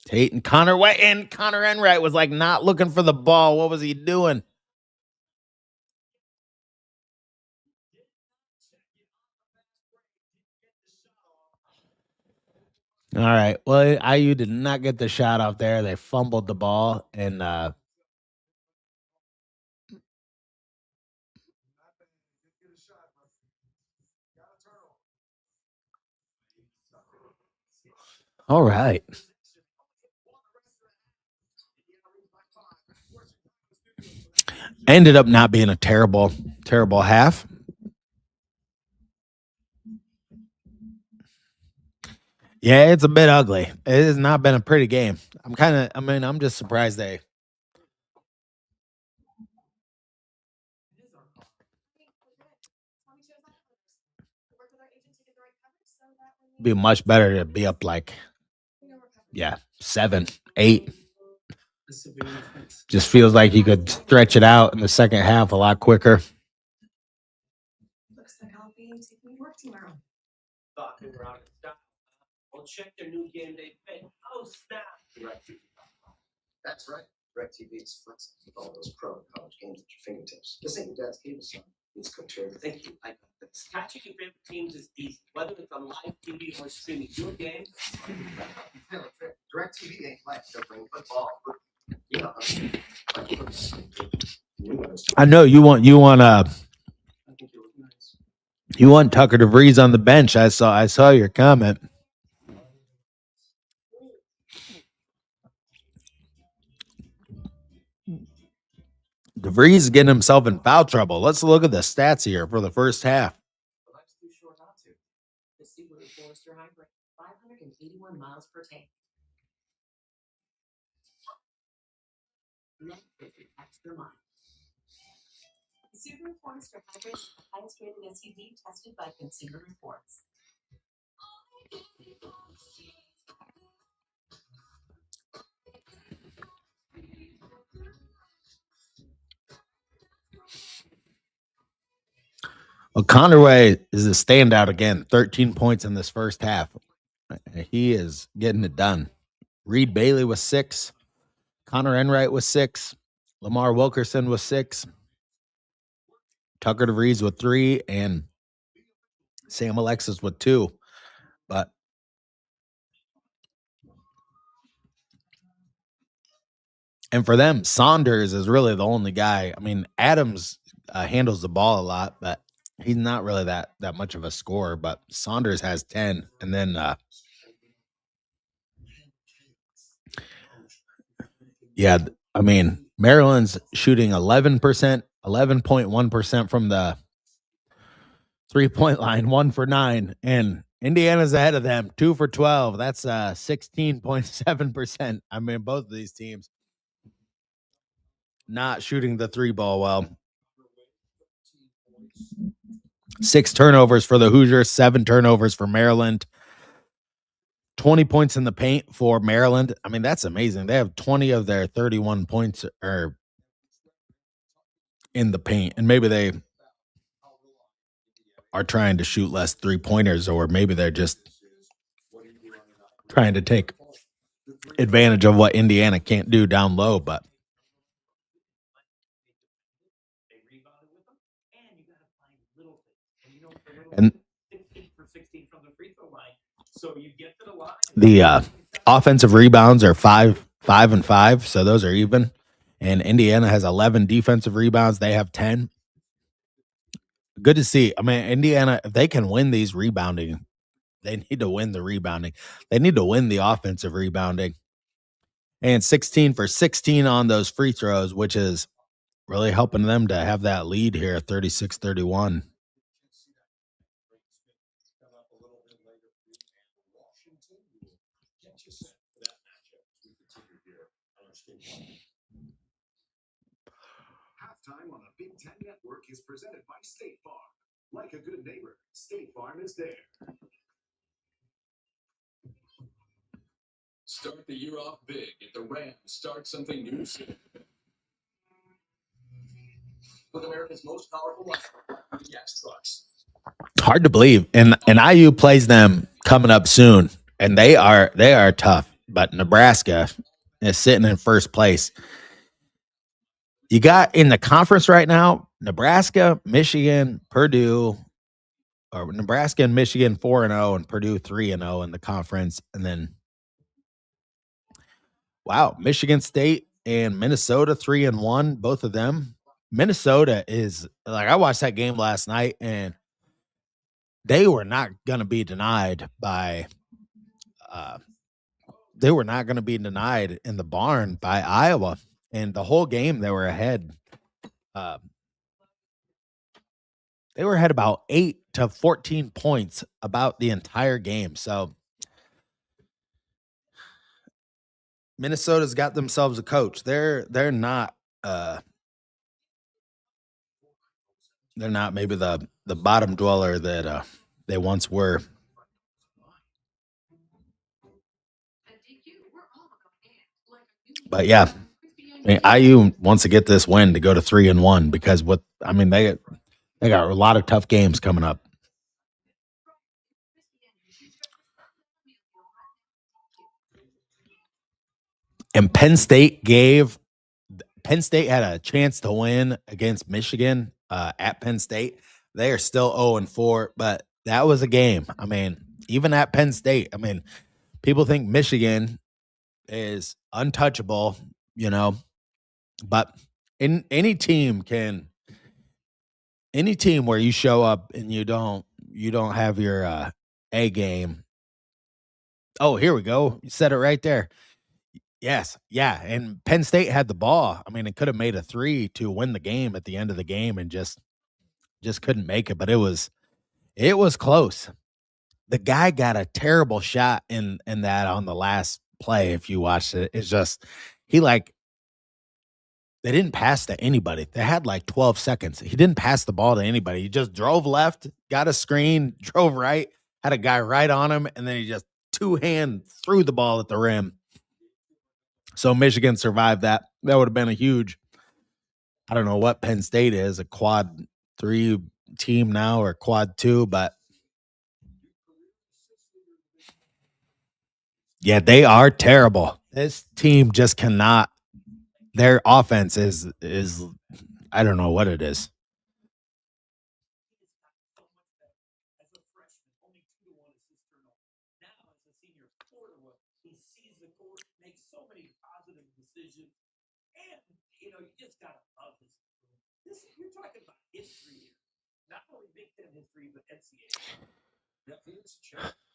Tate and Connor Enright was like not looking for the ball. What was he doing? All right. Well, IU did not get the shot off there. They fumbled the ball, and all right. Ended up not being a terrible half. Yeah, it's a bit ugly. It has not been a pretty game. I'm just surprised they be much better to be up like, yeah, 7, 8. Just feels like you could stretch it out in the second half a lot quicker. I know you want Tucker DeVries on the bench. I saw your comment. DeVries is getting himself in foul trouble. Let's look at the stats here for the first half. Well, Conway is a standout again. 13 points in this first half. He is getting it done. Reed Bailey was 6. Connor Enright was 6. Lamar Wilkerson was 6. Tucker DeVries with 3. And Sam Alexis with 2. But and for them, Saunders is really the only guy. I mean, Adams handles the ball a lot, but he's not really that much of a scorer. But Saunders has 10, and then yeah, I mean, Maryland's shooting 11%, 11.1% from the 3-point line, 1 for 9, and Indiana's ahead of them, 2 for 12. That's 16.7%. I mean, both of these teams not shooting the 3 ball well. 6 turnovers for the Hoosiers, 7 turnovers for Maryland. 20 points in the paint for Maryland. I mean, that's amazing. They have 20 of their 31 points are in the paint, and maybe they are trying to shoot less 3-pointers, or maybe they're just trying to take advantage of what Indiana can't do down low. But and the offensive rebounds are 5 and 5, so those are even. And Indiana has 11 defensive rebounds. They have 10. Good to see. I mean, Indiana, if they can win these rebounding, they need to win the rebounding. They need to win the offensive rebounding. And 16 for 16 on those free throws, which is really helping them to have that lead here, 36-31. Halftime on the Big Ten Network is presented by State Farm. Like a good neighbor, State Farm is there. Start the year off big at the Rams. Start something new soon. With America's most powerful gas trucks. Hard to believe. And IU plays them coming up soon. And they are tough. But Nebraska is sitting in first place. You got in the conference right now, Nebraska, Michigan, Purdue, or Nebraska and Michigan 4-0 and Purdue 3-0 in the conference. And then wow, Michigan State and Minnesota 3-1, both of them. Minnesota is like, I watched that game last night and they were not going to be denied by they were not going to be denied in the barn by Iowa. And the whole game they were ahead. They were ahead about 8 to 14 points about the entire game. So Minnesota's got themselves a coach. Uh they're not maybe the bottom dweller that they once were. But yeah, I mean, IU wants to get this win to go to 3-1 because what I mean they got a lot of tough games coming up. And Penn State had a chance to win against Michigan at Penn State. They are still 0-4, but that was a game. I mean, even at Penn State, I mean, people think Michigan is untouchable, you know, but in any team where you show up and you don't have your A game. Oh, here we go. You said it right there. Yes, yeah, and Penn State had the ball. I mean, it could have made a 3 to win the game at the end of the game and just couldn't make it, but it was close. The guy got a terrible shot in that on the last play if you watched it. It's just he like they didn't pass to anybody. They had like 12 seconds. He didn't pass the ball to anybody. He just drove left, got a screen, drove right, had a guy right on him, and then he just two-hand threw the ball at the rim. So Michigan survived that. That would have been a huge. I don't know what Penn State is, a quad 3 team now or quad 2, but yeah, they are terrible. This team just cannot their offense is I don't know what it is.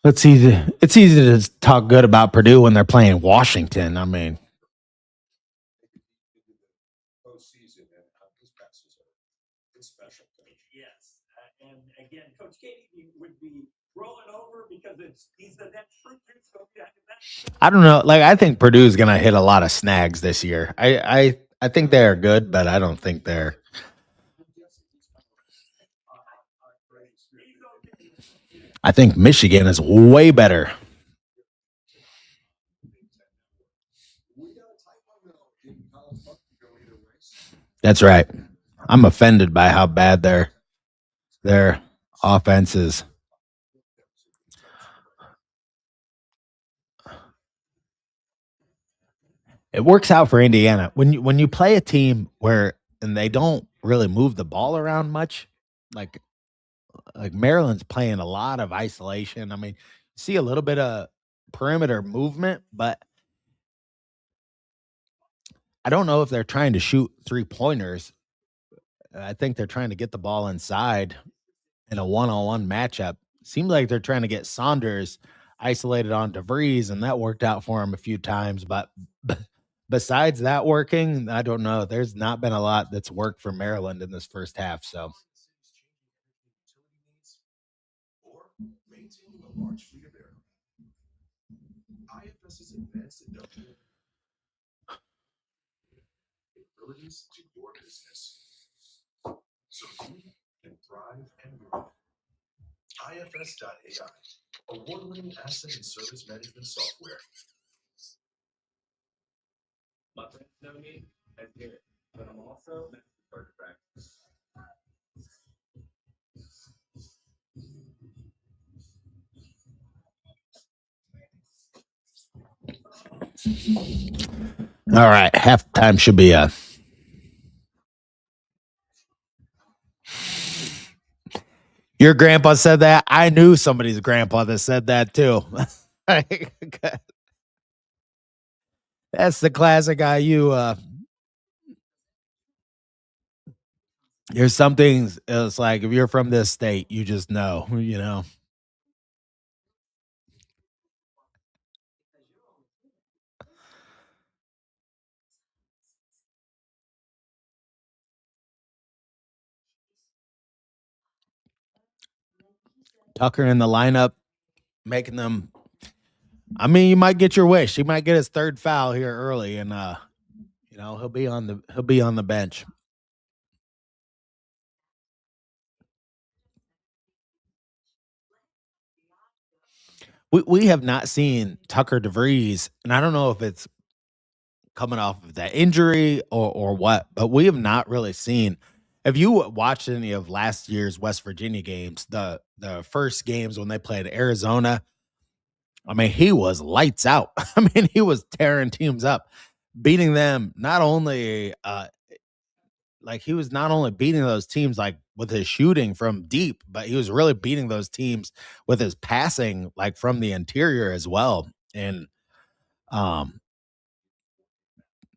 It's easy to talk good about Purdue when they're playing Washington. I mean, Postseason and how his passes are. It's special. I don't know. Like I think Purdue's gonna hit a lot of snags this year. I think they are good, but I don't think they're. I think Michigan is way better. That's right. I'm offended by how bad their offense is. It works out for Indiana when you play a team where and they don't really move the ball around much. Like like Maryland's playing a lot of isolation. I mean, see a little bit of perimeter movement, but I don't know if they're trying to shoot three pointers. I think they're trying to get the ball inside in a one-on-one matchup. Seems like they're trying to get Saunders isolated on DeVries, and that worked out for him a few times. But besides that working, I don't know. There's not been a lot that's worked for Maryland in this first half. So Or maintaining a large fleet of aircraft. IFS's advanced industrial capabilities to your business so you can thrive and grow. IFS.ai, award-winning asset and service management software. all right, halftime should be a. Your grandpa said that. I knew somebody's grandpa that said that too. That's the classic IU. There's some things. It's like if you're from this state, you just know. You know. Tucker in the lineup, making them I mean, you might get your wish. He might get his third foul here early, and he'll be on the bench. We have not seen Tucker DeVries, and I don't know if it's coming off of that injury or what, but we have not really seen. If you watched any of last year's West Virginia games, the first games when they played Arizona, I mean, he was lights out. I mean, he was tearing teams up, beating them not only like he was not only beating those teams like with his shooting from deep, but he was really beating those teams with his passing like from the interior as well. And um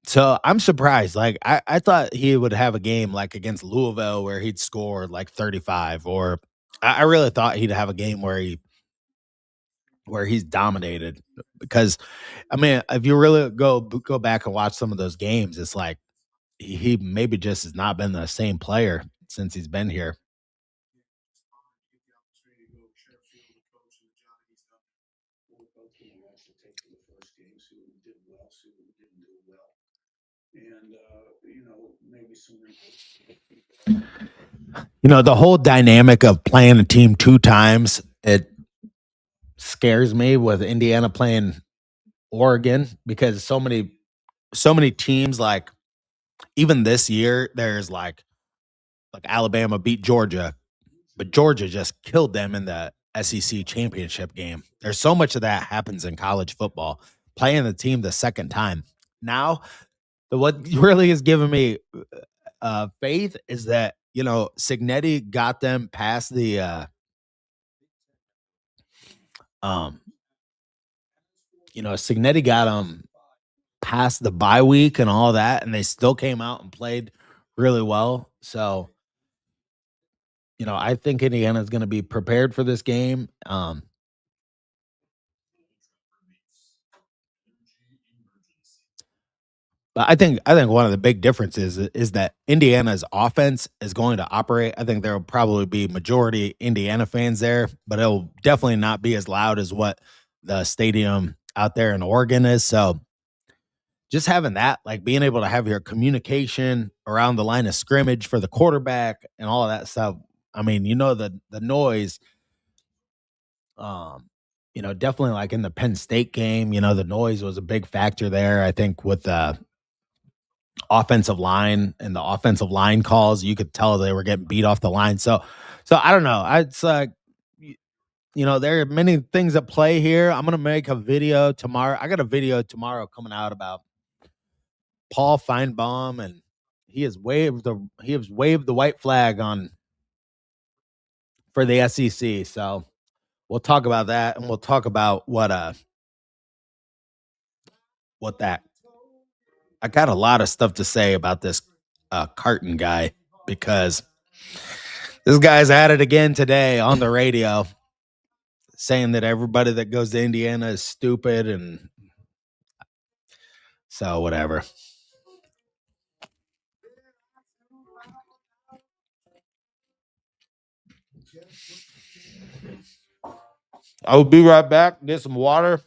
so I'm surprised. Like I thought he would have a game like against Louisville where he'd score like 35, or I really thought he'd have a game where he's dominated because I mean, if you really go back and watch some of those games, it's like he maybe just has not been the same player since he's been here. Well, both of you actually take to the first games who did well, who didn't do well, and maybe some wrinkles. You know, the whole dynamic of playing a team two times, it scares me with Indiana playing Oregon because so many teams like even this year there's like Alabama beat Georgia, but Georgia just killed them in the SEC championship game. There's so much of that happens in college football. Playing the team the second time. Now, what really is giving me faith is that Signetti got them past the um Signetti got them past the bye week and all that, and they still came out and played really well. So I think Indiana is going to be prepared for this game. But I think one of the big differences is that Indiana's offense is going to operate. I think there will probably be majority Indiana fans there, but it'll definitely not be as loud as what the stadium out there in Oregon is. So just having that, like being able to have your communication around the line of scrimmage for the quarterback and all of that stuff. I mean, the noise, um, definitely like in the Penn State game, the noise was a big factor there. I think with the offensive line and the offensive line calls, you could tell they were getting beat off the line. So I don't know. It's there are many things at play here. I'm gonna make a video tomorrow. I got a video tomorrow coming out about Paul Feinbaum, and he has waved the white flag on for the SEC. So we'll talk about that, and we'll talk about what that. I got a lot of stuff to say about this Carton guy because this guy's at it again today on the radio, saying that everybody that goes to Indiana is stupid, and so whatever. I will be right back. Get some water.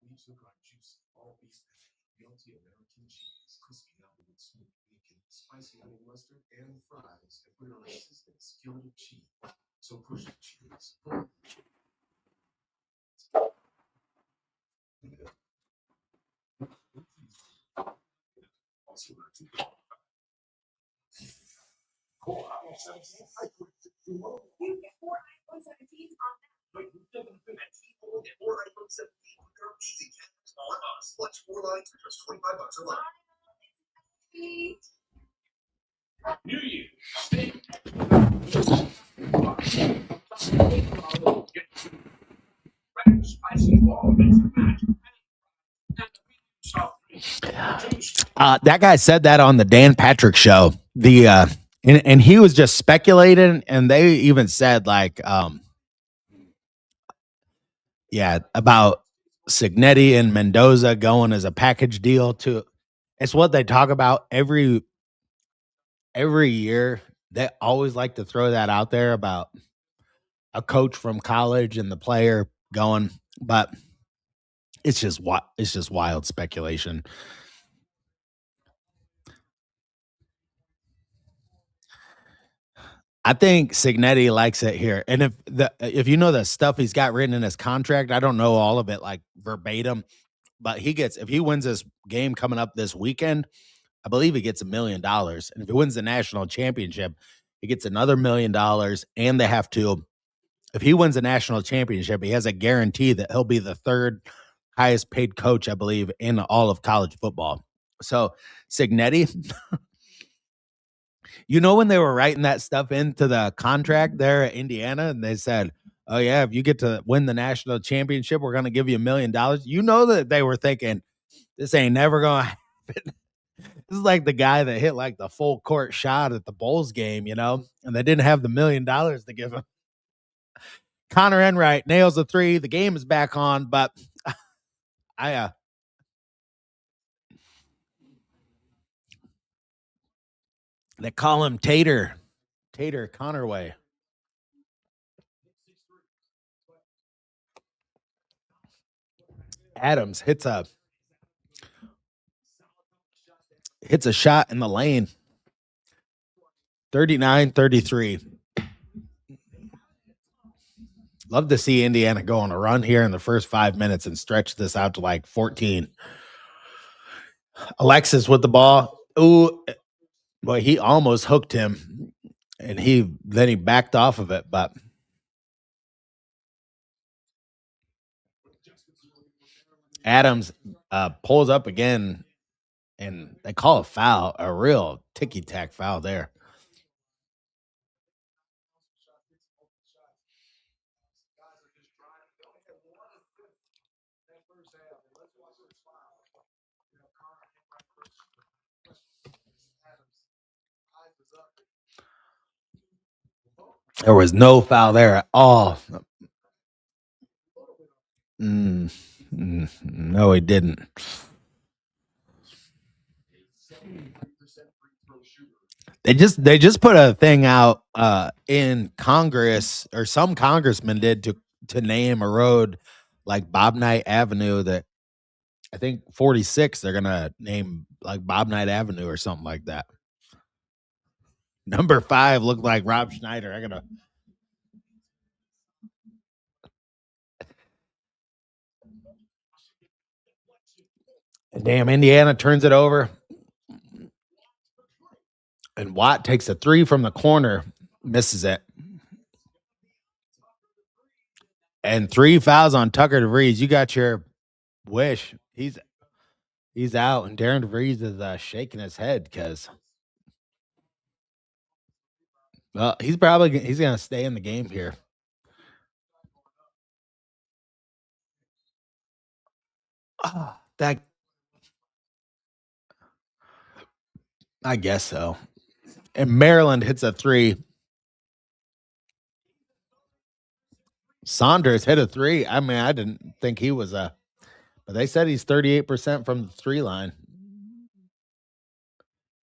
We took our juicy all beef guilty American cheese, crispy apple with smooth bacon, spicy honey mustard, and fries, and put it on a sizzling skillet of cheese. So push the cheese. Also, New Year. Spicy ball makes it magic. That guy said that on the Dan Patrick show. And he was just speculating, and they even said yeah, about Signetti and Mendoza going as a package deal to. It's what they talk about every year they always like to throw that out there about a coach from college and the player going, but it's just wild speculation. I think Signetti likes it here, and if you know the stuff he's got written in his contract, I don't know all of it like verbatim, but he gets if he wins this game coming up this weekend, I believe he gets $1 million, and if he wins the national championship, he gets another $1 million, and they have to. If he wins the national championship, he has a guarantee that he'll be the third highest paid coach, I believe, in all of college football. So Signetti, you know, when they were writing that stuff into the contract there at Indiana, and they said, "Oh yeah, if you get to win the national championship, we're going to give you $1 million." You know that they were thinking this ain't never going to happen. This is like the guy that hit like the full court shot at the Bulls game, you know, and they didn't have the $1 million to give him. Connor Enright nails a three. The game is back on, but I they call him Tater Connerway. Adams hits a shot in the lane. 39-33. Love to see Indiana go on a run here in the first 5 minutes and stretch this out to like 14. Alexis with the ball. Ooh, boy, he almost hooked him, and he backed off of it, but Adams pulls up again, and they call a foul, a real ticky tack foul there. There was no foul there at all. No, he didn't. They just put a thing out in Congress, or some congressman did, to name a road like Bob Knight Avenue, that I think 46 they're gonna name like Bob Knight Avenue or something like that. Number 5 looked like Rob Schneider. I gotta Damn, Indiana turns it over, and Watt takes a three from the corner, misses it. And 3 fouls on Tucker DeVries. You got your wish. He's out, and Darren DeVries is shaking his head because, well, he's gonna stay in the game here. That I guess so. And Maryland hits a three. Saunders hit a three. I mean, I didn't think he was but they said he's 38% from the three line.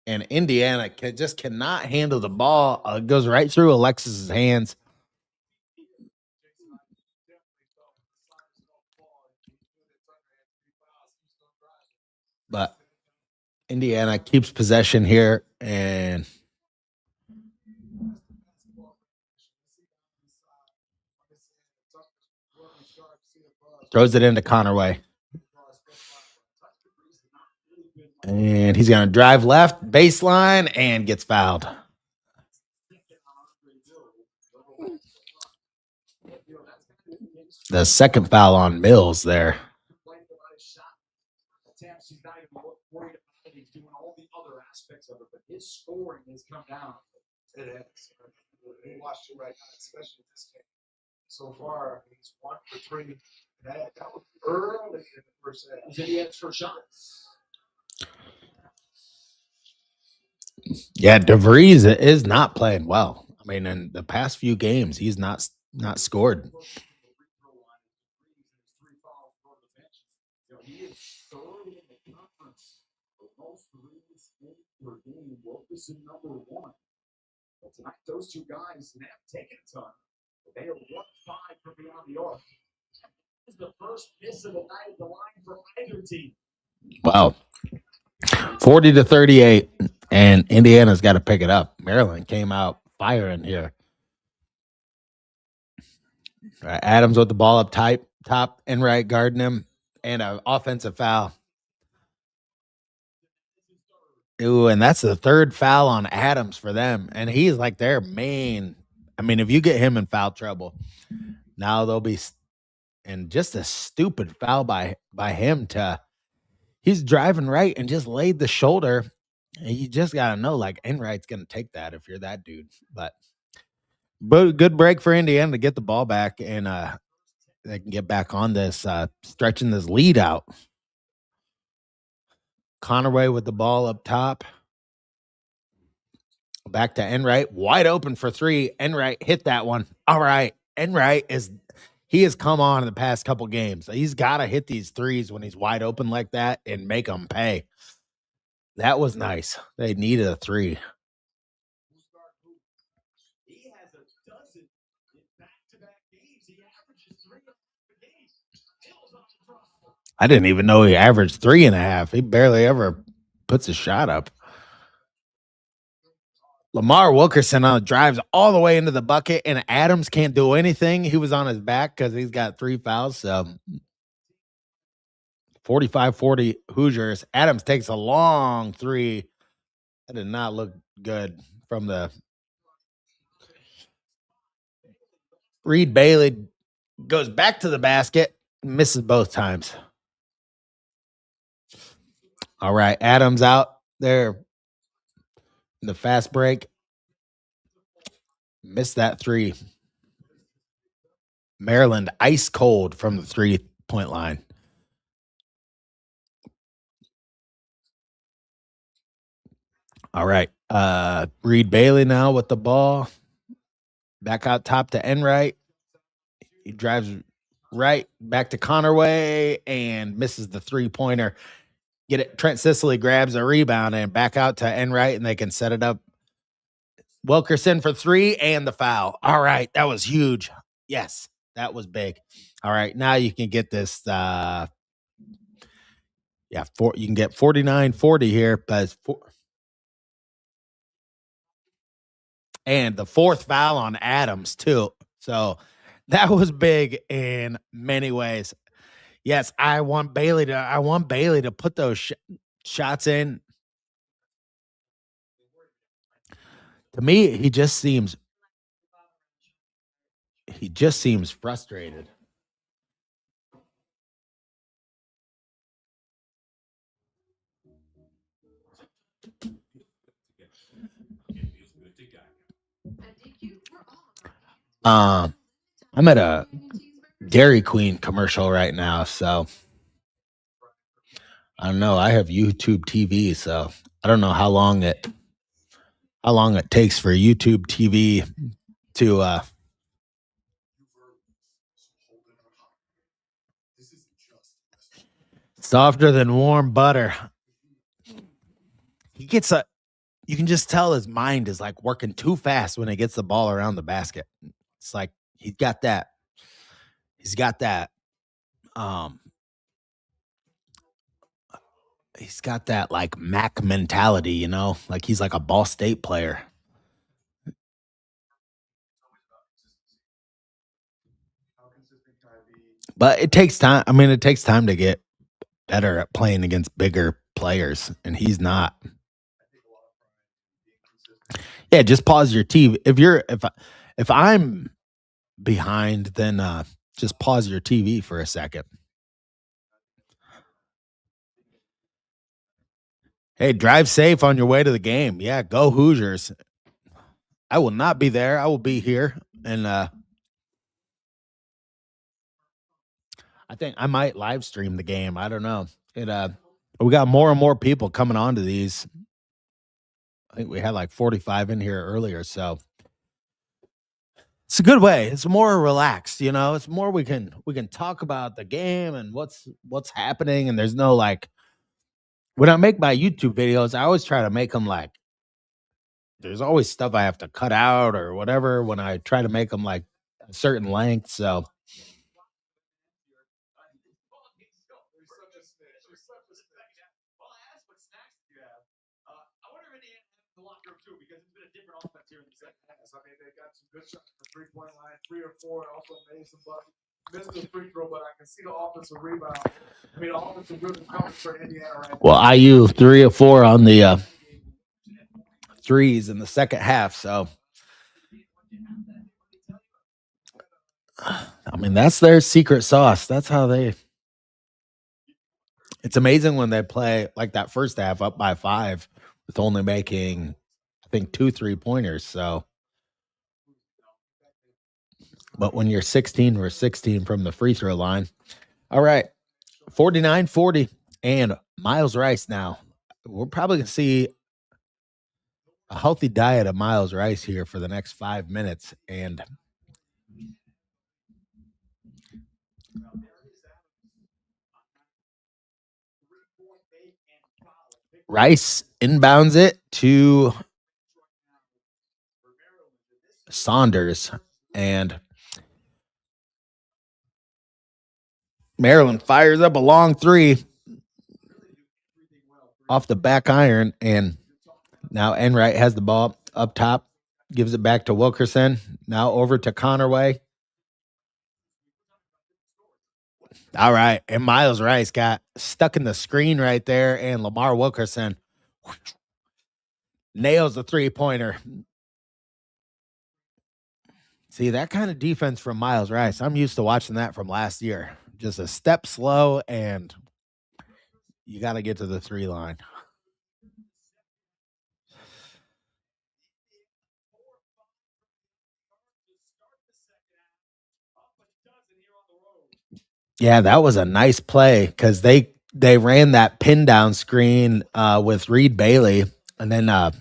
And Indiana just cannot handle the ball. It goes right through Alexis's hands. But Indiana keeps possession here and throws it into Connerway. And he's going to drive left baseline and gets fouled. The second foul on Mills there. He's doing all the other aspects of it, but his scoring has come down. It has. We watched it right now, especially this game. So far, he's 1 for 3. That was early in the first half. He had extra shots. Yeah, DeVries is not playing well. I mean, in the past few games, he's not scored. Person number one. Well, tonight, those two guys have taken a ton. But they are 1-5 from beyond the arc. This is the first miss of the night at the line for either team. Wow. 40-38. And Indiana's got to pick it up. Maryland came out firing here. All right, Adams with the ball up top and right guarding him. And an offensive foul. Ooh, and that's the third foul on Adams for them. And he's like their main. I mean, if you get him in foul trouble, now they'll be. And just a stupid foul by him to. He's driving right and just laid the shoulder. And you just got to know, like, Enright's going to take that if you're that dude. But good break for Indiana to get the ball back and they can get back on this, stretching this lead out. Conaway with the ball up top. Back to Enright, wide open for three. Enright hit that one. All right. Enright has come on in the past couple games. He's got to hit these threes when he's wide open like that and make them pay. That was nice. They needed a three. He has a dozen in back-to-back games. He averages 3 a game. Hills on the drop. I didn't even know he averaged 3.5. He barely ever puts a shot up. Lamar Wilkerson drives all the way into the bucket, and Adams can't do anything. He was on his back because he's got 3 fouls. So 45-40 Hoosiers. Adams takes a long three. That did not look good from the Reed Bailey. Goes back to the basket, misses both times. All right, Adams out there in the fast break. Missed that three. Maryland ice cold from the 3-point line. All right. Reed Bailey now with the ball. Back out top to Enright. He drives right back to Conaway and misses the 3-pointer. Get it. Trent Sicily grabs a rebound and back out to Enright, and they can set it up. Wilkerson for 3 and the foul. All right. That was huge. Yes, that was big. All right. Now you can get this. You can get 49-40 here, but and the 4th foul on Adams too. So that was big in many ways. Yes, I want Bailey to put those shots in. To me, he just seems frustrated. I'm at a Dairy Queen commercial right now, so I don't know. I have YouTube TV, so I don't know how long it takes for YouTube TV to softer than warm butter. He gets you can just tell his mind is like working too fast when he gets the ball around the basket. It's like he's got that. He's got that like Mac mentality, you know? Like he's like a Ball State player. But it takes time. I mean, it takes time to get better at playing against bigger players, and he's not. Yeah, just pause your TV. If I'm behind, then just pause your TV for a second. Hey, drive safe on your way to the game. Yeah, go Hoosiers. I will not be there. I will be here, and I think I might live stream the game. I don't know. We got more and more people coming on to these. I think we had like 45 in here earlier, so it's a good way. It's more relaxed, you know. It's more we can talk about the game and what's happening, and there's no like when I make my YouTube videos, I always try to make them like there's always stuff I have to cut out or whatever when I try to make them like a certain length. So You're such a snitch. You're such a snitch. Well, I asked what snacks did you have. I wonder if Indiana has in the locker room too, because it's been a different offense here in the second half. Yes, I mean, they got some good shots from the three-point line, 3 or 4. Also made some buckets. Missed the free throw, but I can see the offensive rebound. I mean, the offensive rhythm coming for Indiana right now. well, IU 3 or 4 on the threes in the second half. So I mean, that's their secret sauce. That's how they. It's amazing when they play like that first half up by 5 with only making, I think, 2 3-pointers. So, but when you're 16 or 16 from the free throw line, all right, 49-40 and Miles Rice now. We're probably going to see a healthy diet of Miles Rice here for the next 5 minutes. And Rice inbounds it to Saunders, and Maryland fires up a long 3 off the back iron, and now Enright has the ball up top, gives it back to Wilkerson. Now over to Connerway. All right, and Miles Rice got stuck in the screen right there, and Lamar Wilkerson nails the 3-pointer. See, that kind of defense from Miles Rice, I'm used to watching that from last year. Just a step slow, and you got to get to the 3 line. Yeah, that was a nice play because they ran that pin down screen with Reed Bailey, and then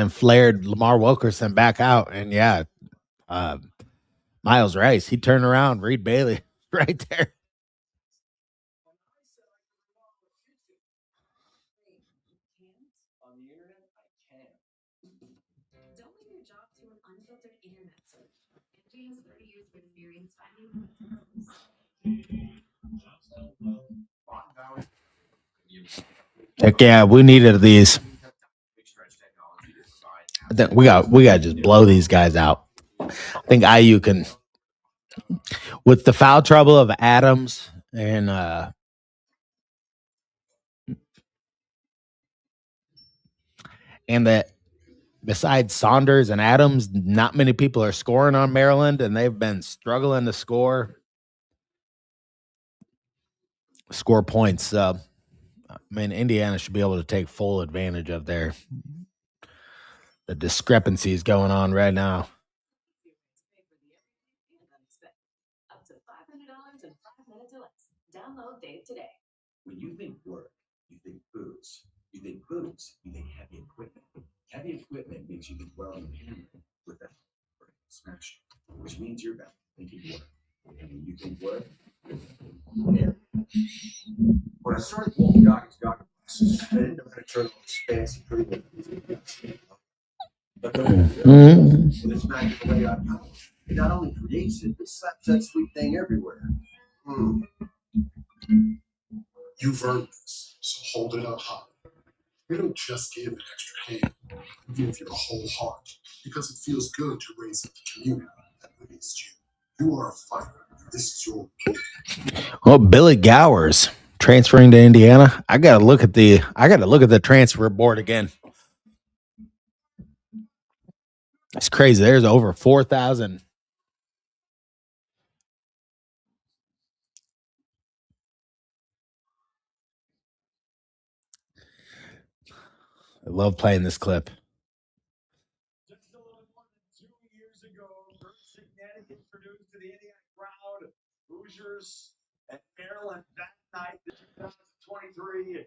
flared Lamar Wilkerson back out, and yeah, uh, Miles Rice, he turned around, Reed Bailey right there. On the internet, I can. Don't leave your job to an unfiltered internet search. Angie has 30 years of experience finding. Heck yeah, we needed these. We got to just blow these guys out. I think IU can, with the foul trouble of Adams and that besides Saunders and Adams, not many people are scoring on Maryland, and they've been struggling to score points. So, I mean, Indiana should be able to take full advantage of the discrepancies going on right now. Up to $500 in 5 minutes or less. Download Dave today. When you think work, you think boots. You think boots, you think heavy equipment. Heavy equipment means you think well and hammer with that smash, which means you're back thinking work. And when you think work, yeah. When I started walking jogging classes, I didn't know how to turn on this fancy pretty. But then, with its magical layout power, it not only creates it, but slaps that sweet thing everywhere. You've earned this, so hold it up high. You don't just give an extra hand, you give your whole heart, because it feels good to raise up the community that raised you. You are a fighter. This is your. Well, Billy Gowers transferring to Indiana. I gotta look at the transfer board again. It's crazy. There's over 4,000. I love playing this clip. Just a little more than 2 years ago, Kurt Signetti introduced to the Indiana crowd Hoosiers and Maryland that night, the 2023.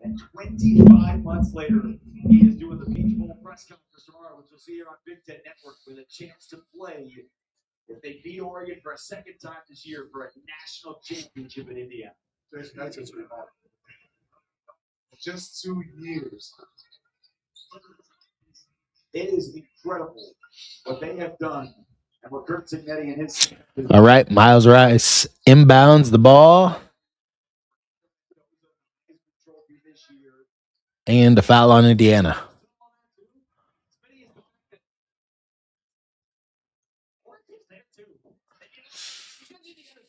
And 25 months later, he is doing the Peach Bowl press conference tomorrow, which you'll see here on Big Ten Network, with a chance to play if they beat Oregon for a second time this year for a national championship in Indiana. That's just remarkable. Just 2 years. It is incredible what they have done and what Kurt Signetti and his. All right, Miles Rice inbounds the ball. And a foul on Indiana.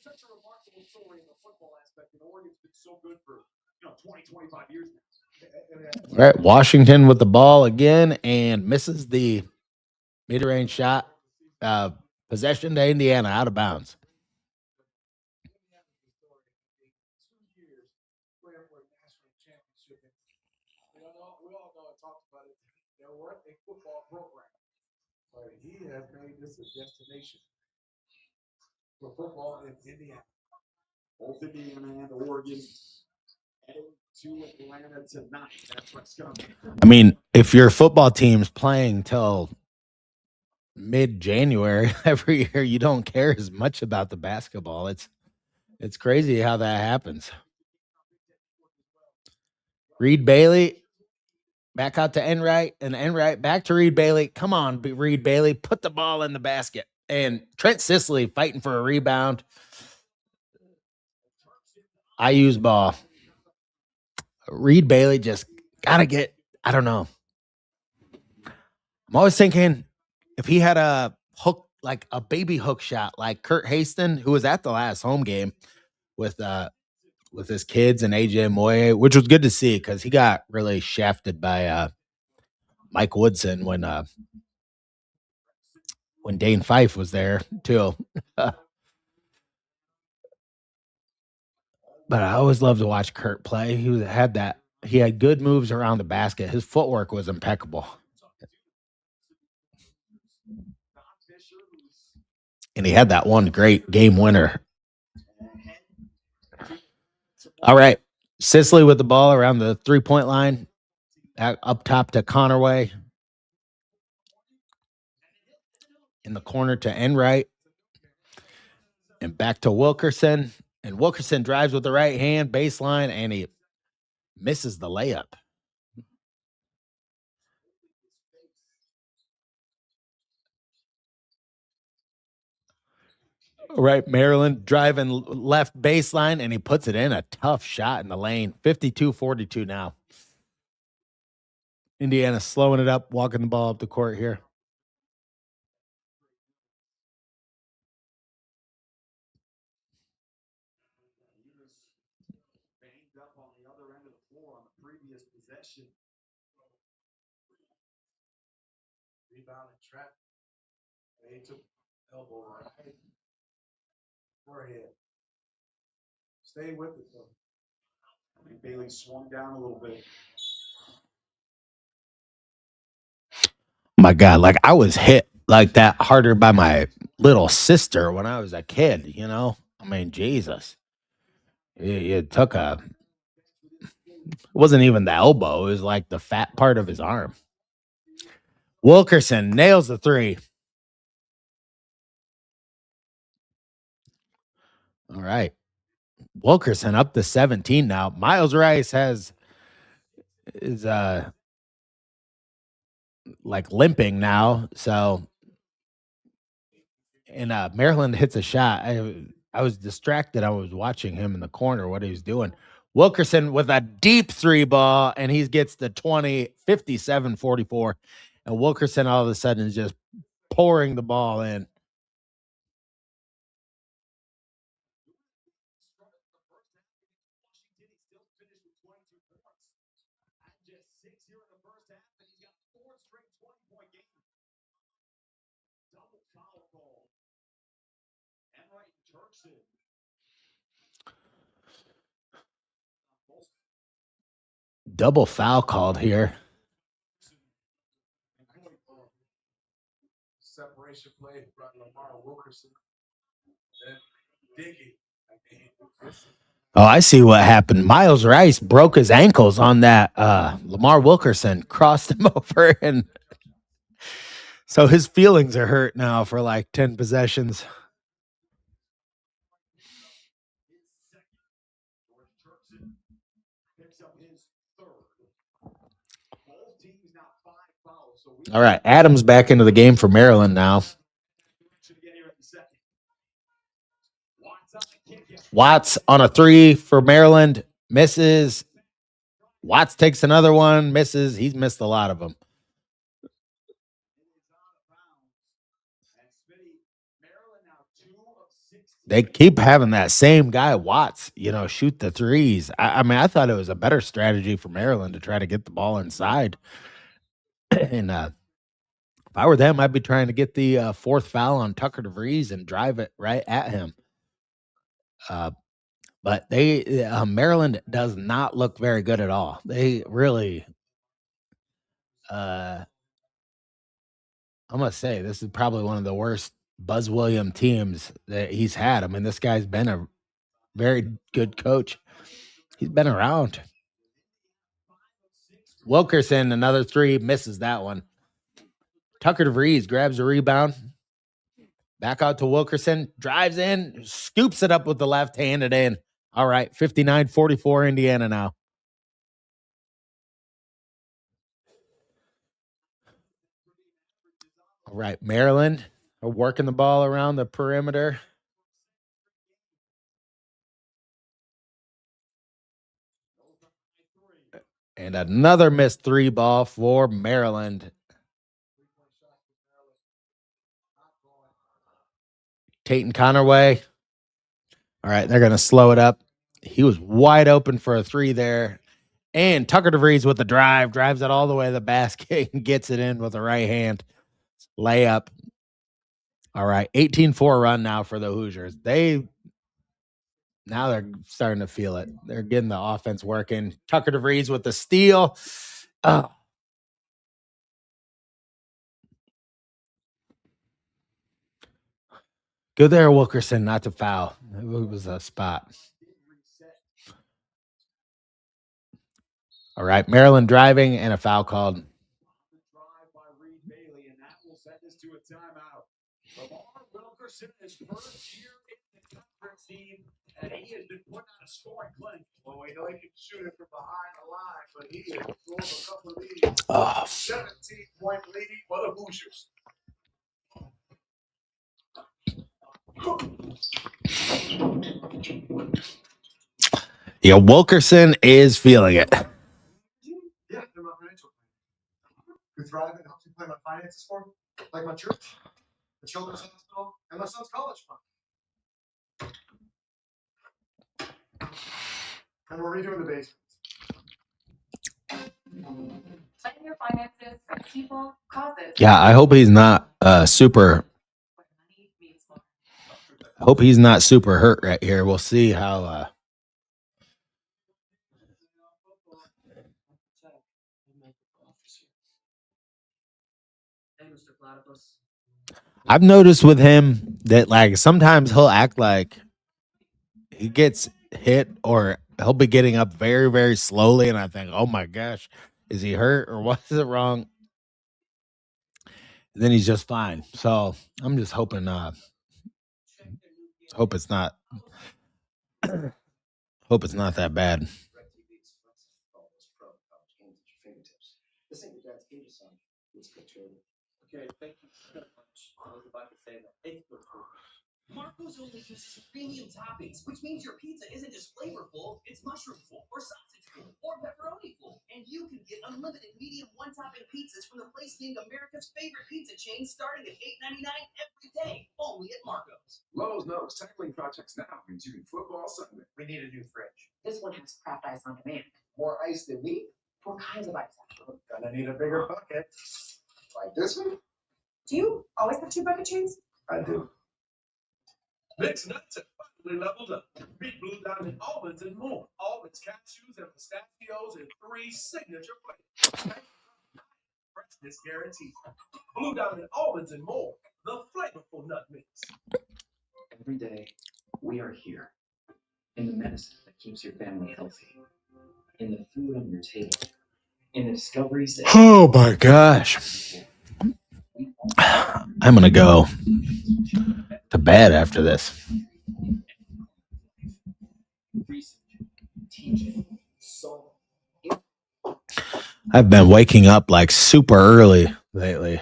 Such a remarkable story in the football aspect. And Oregon's been so good for 20, 25 years now. All right, Washington with the ball again and misses the mid-range shot. Possession to Indiana, out of bounds. We all know and talked about it. There weren't a football program, but he has made this a destination for football in Indiana. Both Indiana and Oregon heading to Atlanta tonight. That's what's coming. I mean, if your football team's playing till mid-January every year, you don't care as much about the basketball. It's crazy how that happens. Reed Bailey back out to Enright, and Enright back to Reed Bailey. Come on, Reed Bailey, put the ball in the basket. And Trent Sisley fighting for a rebound. I use ball. Reed Bailey just gotta get, I don't know. I'm always thinking if he had a hook, like a baby hook shot, like Kurt Haston, who was at the last home game with his kids and AJ Moye, which was good to see because he got really shafted by Mike Woodson when Dane Fife was there too. But I always loved to watch Kurt play. He had good moves around the basket. His footwork was impeccable. And he had that one great game winner. All right. Sisley with the ball around the 3-point line. Up top to Connerway. In the corner to Enright. And back to Wilkerson. And Wilkerson drives with the right hand, baseline, and he misses the layup. All right, Maryland driving left baseline, and he puts it in. A tough shot in the lane. 52-42 now. Indiana slowing it up, walking the ball up the court here. Banged up on the other end of the floor on the previous possession. Rebound and trap. They took elbow right. Forehead. Stay with it though. I think Bailey swung down a little bit. My God, like I was hit like that harder by my little sister when I was a kid, you know? I mean, Jesus. It took it wasn't even the elbow, it was like the fat part of his arm. Wilkerson nails the three. All right. Wilkerson up to 17 now. Miles Rice is like limping now. So and Maryland hits a shot. I was distracted. I was watching him in the corner, what he was doing. Wilkerson with a deep three ball, and he gets the 20, 57-44. And Wilkerson all of a sudden is just pouring the ball in. Double foul called here. Separation play brought Lamar Wilkerson. Then digging. Oh, I see what happened. Miles Rice broke his ankles on that. Lamar Wilkerson crossed him over, and so his feelings are hurt now for like 10 possessions. All right, Adams back into the game for Maryland now. Watts on a 3 for Maryland, misses. Watts takes another one, misses. He's missed a lot of them. They keep having that same guy, Watts, shoot the threes. I mean, I thought it was a better strategy for Maryland to try to get the ball inside. And if I were them, I'd be trying to get the fourth foul on Tucker DeVries and drive it right at him. But Maryland does not look very good at all. They really, I'm gonna say this is probably one of the worst Buzz Williams teams that he's had. I mean, this guy's been a very good coach. He's been around. Wilkerson, another 3, misses that one. Tucker DeVries grabs a rebound. Back out to Wilkerson, drives in, scoops it up with the left, handed in. All right, 59-44 Indiana now. All right, Maryland are working the ball around the perimeter. And another missed 3 ball for Maryland. Tate Connerway. All right, they're going to slow it up. He was wide open for a 3 there. And Tucker DeVries with the drive, drives it all the way to the basket and gets it in with the right hand. Layup. All right, 18-4 run now for the Hoosiers. Now they're starting to feel it. They're getting the offense working. Tucker DeVries with the steal. Oh. Good there, Wilkerson, not to foul. It was a spot. All right, Maryland driving and a foul called. Wilkerson, his first year in the conference team, and he has been put on a scoring clinic. Well, we know he can shoot it from behind the line, but he has scored a couple of these. 17-point lead for the Hoosiers. Yeah, Wilkerson is feeling it. Yeah, they're my financial plan. You thrive and helps me plan my finances for me, like my church, the children's hospital, and my son's college fund. And we're redoing the basement. Plan your finances for people, causes. Yeah, I hope he's not super. I hope he's not super hurt right here. We'll see how. I've noticed with him that like sometimes he'll act like he gets hit or he'll be getting up very, very slowly. And I think, oh my gosh, is he hurt or what is it wrong? And then he's just fine. So I'm just hoping, hope it's not that bad. Okay, thank you so much. I was about to say that. Marco's only uses premium toppings, which means your pizza isn't just flavorful, it's mushroom-full, or sausage-full, or pepperoni-full. And you can get unlimited medium one-topping pizzas from the place named America's favorite pizza chain, starting at $8.99 every day, only at Marco's. Lowe's knows tackling projects now means you can football Sunday. We need a new fridge. This one has craft ice on demand. More ice than me? 4 kinds of ice, actually. Gonna need a bigger bucket. Like this one? Do you always have 2 bucket chains? I do. Mixed nuts have finally leveled up. Beat Blue Diamond almonds and more. Almonds, cashews, and pistachios in 3 signature flavors. Freshness guaranteed. Blue Diamond almonds and more. The flavorful nut mix. Every day, we are here. In the medicine that keeps your family healthy. In the food on your table. In the discoveries that... Oh my gosh. I'm going to go to bed after this. I've been waking up like super early lately.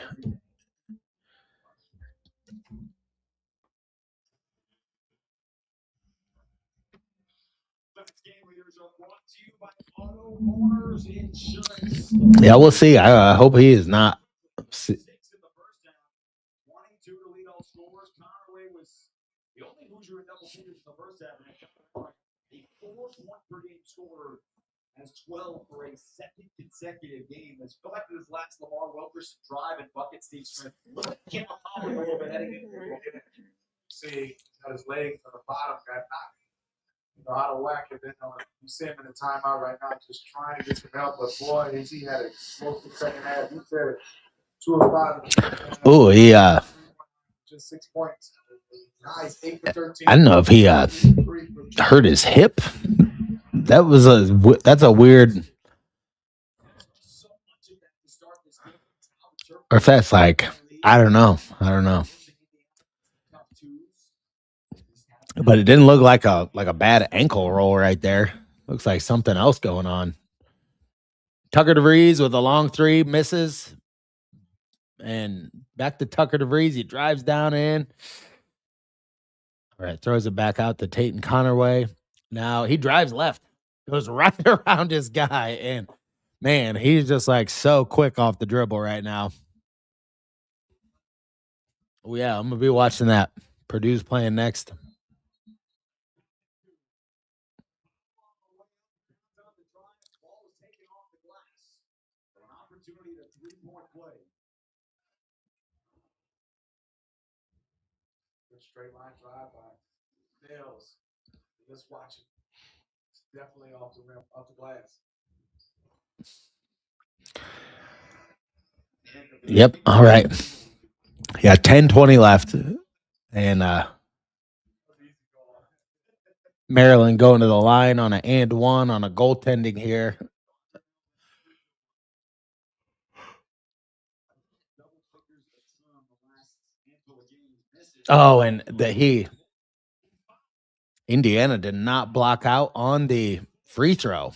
Yeah, we'll see. I hope he is not. In the first half, 22 to lead all scorers. Conway was the only Hoosier in double figures in the first half. And a 4-point per game scorer has 12 for a second consecutive game. As collected his last Lamar Wilkerson drive and bucket, Steve Smith. Came up a little bit heading into the See, got his legs on the bottom, got knocked. You know how to whack it. Then you see him in the timeout right now, just trying to get some help. But boy, he had a explosive second half. He said it. 2 of 5. Oh, he Just 6 points. Nice, 8 for 13. I don't know if he hurt his hip. That's a weird, or if that's like, I don't know. But it didn't look like a bad ankle roll right there. Looks like something else going on. Tucker DeVries with a long three, misses. And back to Tucker DeVries. He drives down in. All right, throws it back out to Tate and Connerway. Now he drives left. Goes right around his guy. And man, he's just like so quick off the dribble right now. Oh, yeah, I'm going to be watching that. Purdue's playing next. Good straight line drive by Nails. Just watch it. It's definitely off the rim, off the glass. Yep. All right. Yeah, 10-20 left. And Maryland going to the line on an and one on a goaltending here. Oh, and Indiana did not block out on the free throw.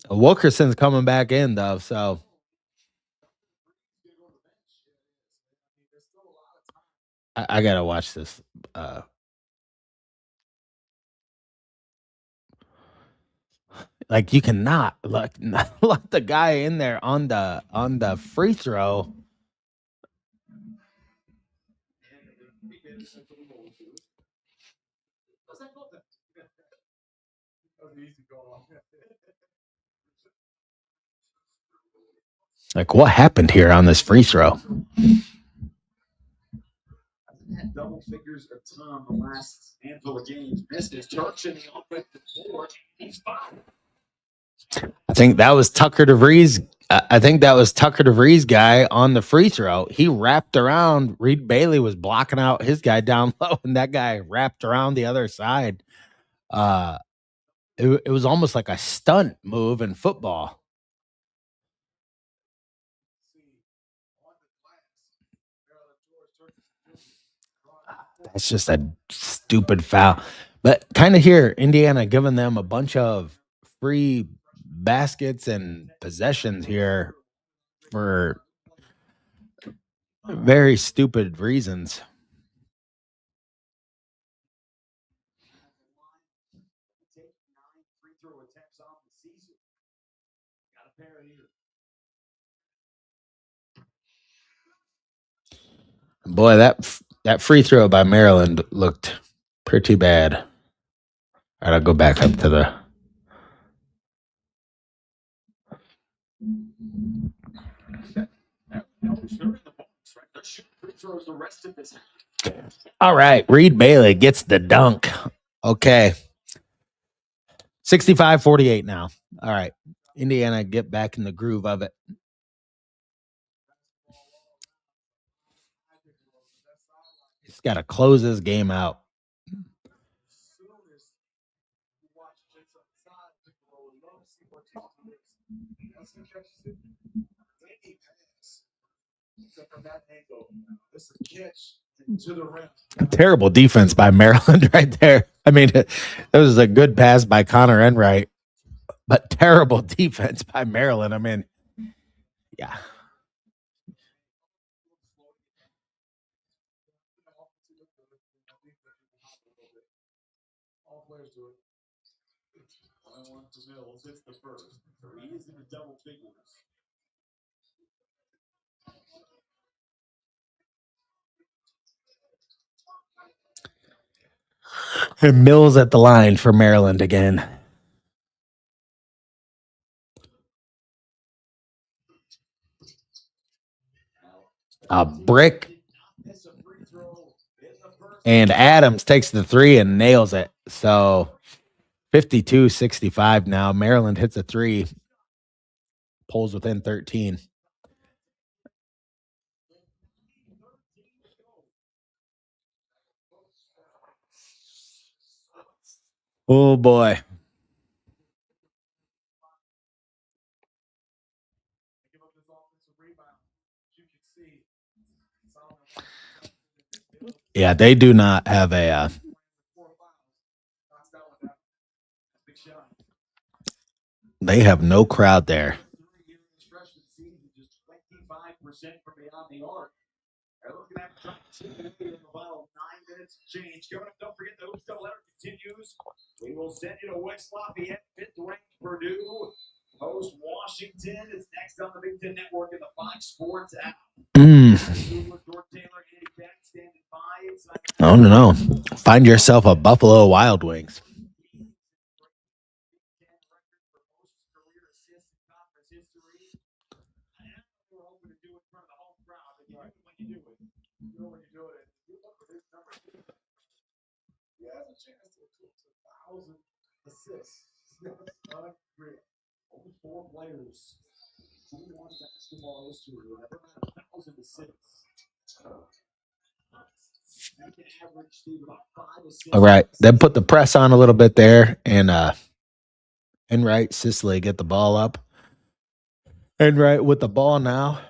Wilkerson's coming back in though, so I gotta watch this. Like you cannot let the guy in there on the free throw. Like what happened here on this free throw? had double figures a ton the last handful of games. Missed his touch in the offensive board. He's fine. I think that was Tucker DeVries. I think that was Tucker DeVries guy on the free throw. He wrapped around. Reed Bailey was blocking out his guy down low, and that guy wrapped around the other side. It was almost like a stunt move in football. That's just a stupid foul. But kind of here, Indiana giving them a bunch of free baskets and possessions here for very stupid reasons. Boy, that free throw by Maryland looked pretty bad. All right, I'll go back up to the. All right, Reed Bailey gets the dunk. Okay. 65-48 now. All right. Indiana get back in the groove of it. He's got to close this game out. From that angle, this is a catch to the rim. Terrible defense by Maryland right there. I mean, that was a good pass by Connor Enright, but terrible defense by Maryland. I mean, yeah. All players do it. One to Mills. It's the first. He's in the double figures. And Mills at the line for Maryland again. A brick. And Adams takes the three and nails it. So 52-65 now. Maryland hits a three, pulls within 13. Oh, boy. Yeah, they do not have a they have no crowd there. From beyond the arc. They're looking at trying to chip it in about 9 minutes change. Coming up, don't forget the Hoops Double Letter continues. We will send you to West Lafayette, fifth ranked Purdue. Host Washington is next on the Big Ten Network and the Fox Sports app. I don't know. Find yourself a Buffalo Wild Wings. Assists. Unreal. Only 4 players. 21 basketball history. Never had 1,000 assists. All right. Then put the press on a little bit there. And Enright, Sicily get the ball up. Enright with the ball now.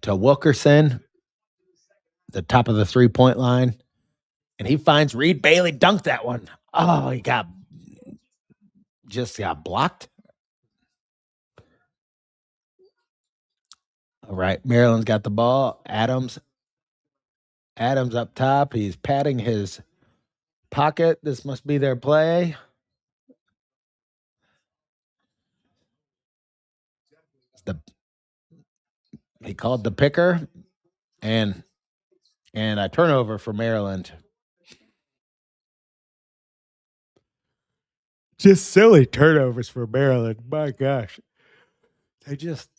To Wilkerson. The top of the 3-point line. And he finds Reed Bailey, dunked that one. Oh, he got blocked. All right, Maryland's got the ball. Adams up top. He's patting his pocket. This must be their play. He called the picker, and a turnover for Maryland. Just silly turnovers for Maryland. My gosh. They just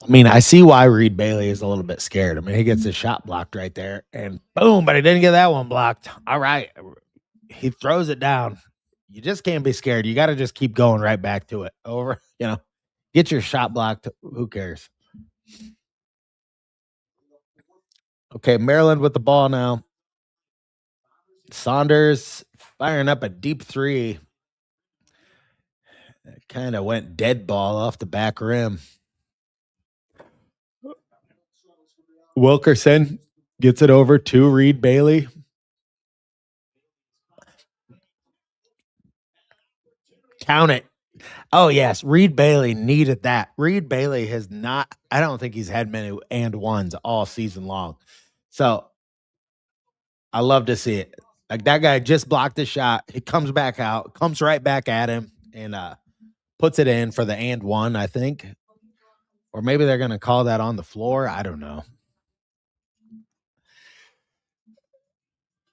I mean, I see why Reed Bailey is a little bit scared. I mean, he gets his shot blocked right there, and boom, but he didn't get that one blocked. All right. He throws it down. You just can't be scared. You got to just keep going right back to it. Over, get your shot blocked. Who cares? Okay, Maryland with the ball now. Saunders firing up a deep three. Kind of went dead ball off the back rim. Wilkerson gets it over to Reed Bailey. Count it. Oh, yes. Reed Bailey needed that. Reed Bailey has not, I don't think he's had many and ones all season long. So I love to see it. Like that guy just blocked the shot. He comes back out, comes right back at him, and puts it in for the and one, I think. Or maybe they're going to call that on the floor. I don't know.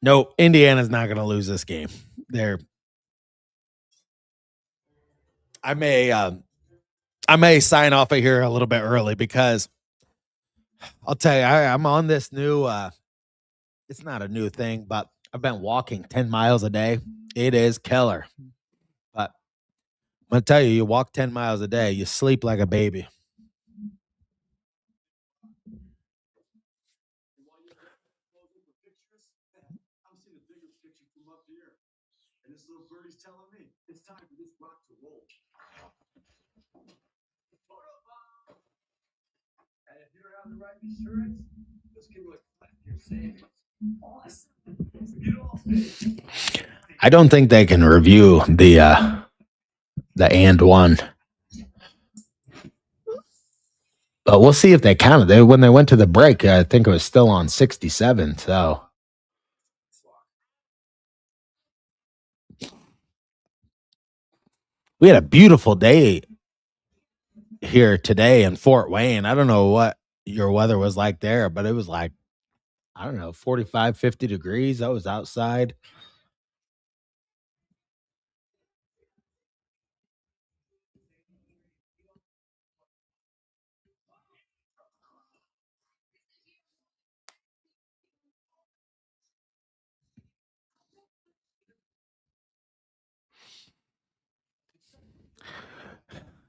No, Indiana's not going to lose this game. I may sign off of here a little bit early because I'll tell you, I'm on this new, it's not a new thing, but I've been walking 10 miles a day. It is killer. But gonna tell you, you walk 10 miles a day, you sleep like a baby. And while you're there posing for pictures, I'm seeing a bigger picture from up here. And this little birdie's telling me it's time for this rock to roll. Photo bomb. And if you don't have the right insurance, just give me a clap your savings. Awesome. Get off it. I don't think they can review the and one. But we'll see if they counted. They when they went to the break, I think it was still on 67. So we had a beautiful day here today in Fort Wayne. I don't know what your weather was like there, but it was like, I don't know, 45, 50 degrees. I was outside.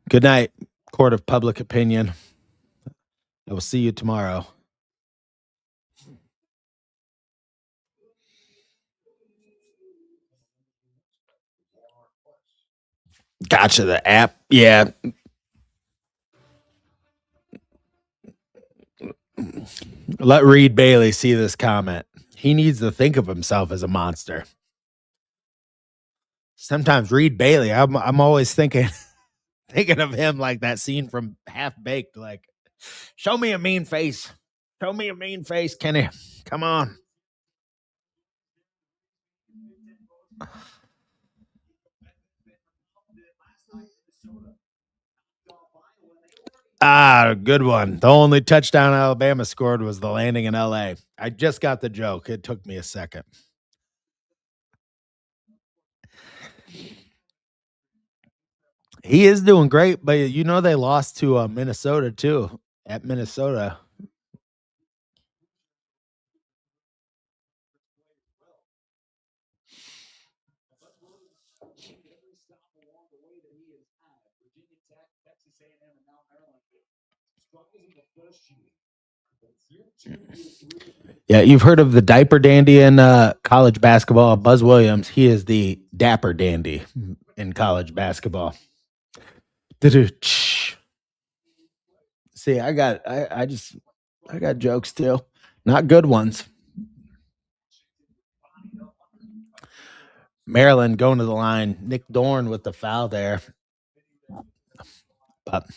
Good night, court of public opinion. I will see you tomorrow. Gotcha. The app. Yeah. Let Reed Bailey see this comment. He needs to think of himself as a monster. Sometimes Reed Bailey, I'm always thinking of him like that scene from Half Baked. Like, show me a mean face. Show me a mean face, Kenny. Come on. Ah, good one. The only touchdown Alabama scored was the landing in LA. I just got the joke. It took me a second. He is doing great, but you know they lost to Minnesota too. At Minnesota. Yeah, you've heard of the diaper dandy in college basketball, Buzz Williams. He is the dapper dandy in college basketball. See, I got jokes too. Not good ones. Maryland going to the line. Nick Dorn with the foul there. But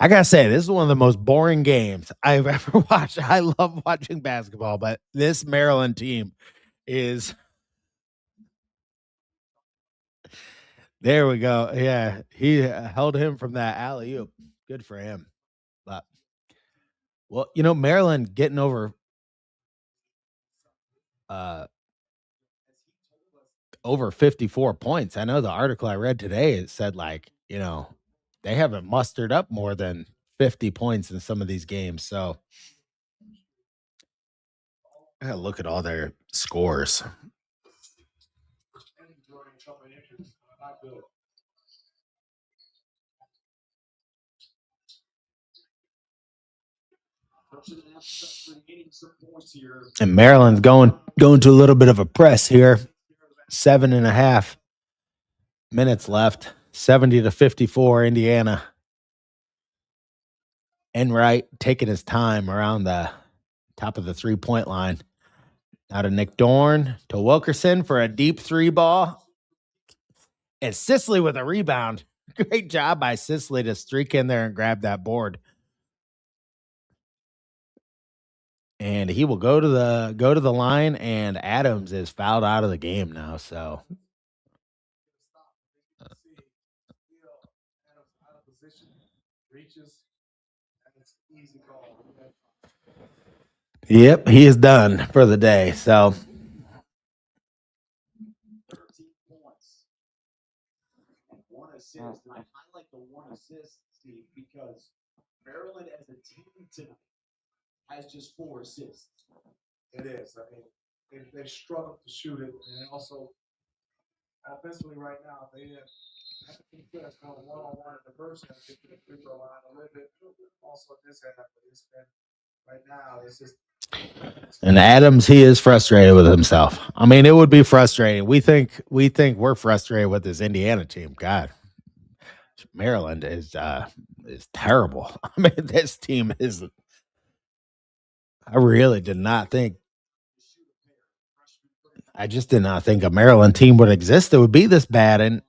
I gotta say, this is one of the most boring games I've ever watched. I love watching basketball, but this Maryland team is. There we go. Yeah, he held him from that alley oop. Good for him. But well, you know, Maryland getting over 54 points. I know the article I read today it said like, you know, they haven't mustered up more than 50 points in some of these games. So I gotta look at all their scores. And Maryland's going to a little bit of a press here. 7.5 minutes left. 70-54, Indiana. Enright taking his time around the top of the 3-point line. Now to Nick Dorn, to Wilkerson for a deep 3 ball. And Sisley with a rebound. Great job by Sisley to streak in there and grab that board. And he will go to the line, and Adams is fouled out of the game now. So yep, he is done for the day. So 13 points and 1 assist. And I highlight the 1 assist, Steve, because Maryland as a team tonight has just 4 assists. It is. I mean, they struggled to shoot it, and also offensively right now, they have I think that's kind of one-on-one in the first half, get to the free throw line a little bit. Also this half, but it's been right now. It's just And Adams, he is frustrated with himself. I mean, it would be frustrating. We think we're frustrated with this Indiana team. God, Maryland is terrible. I mean, this team is. I really did not think. I just did not think a Maryland team would exist that would be this bad. And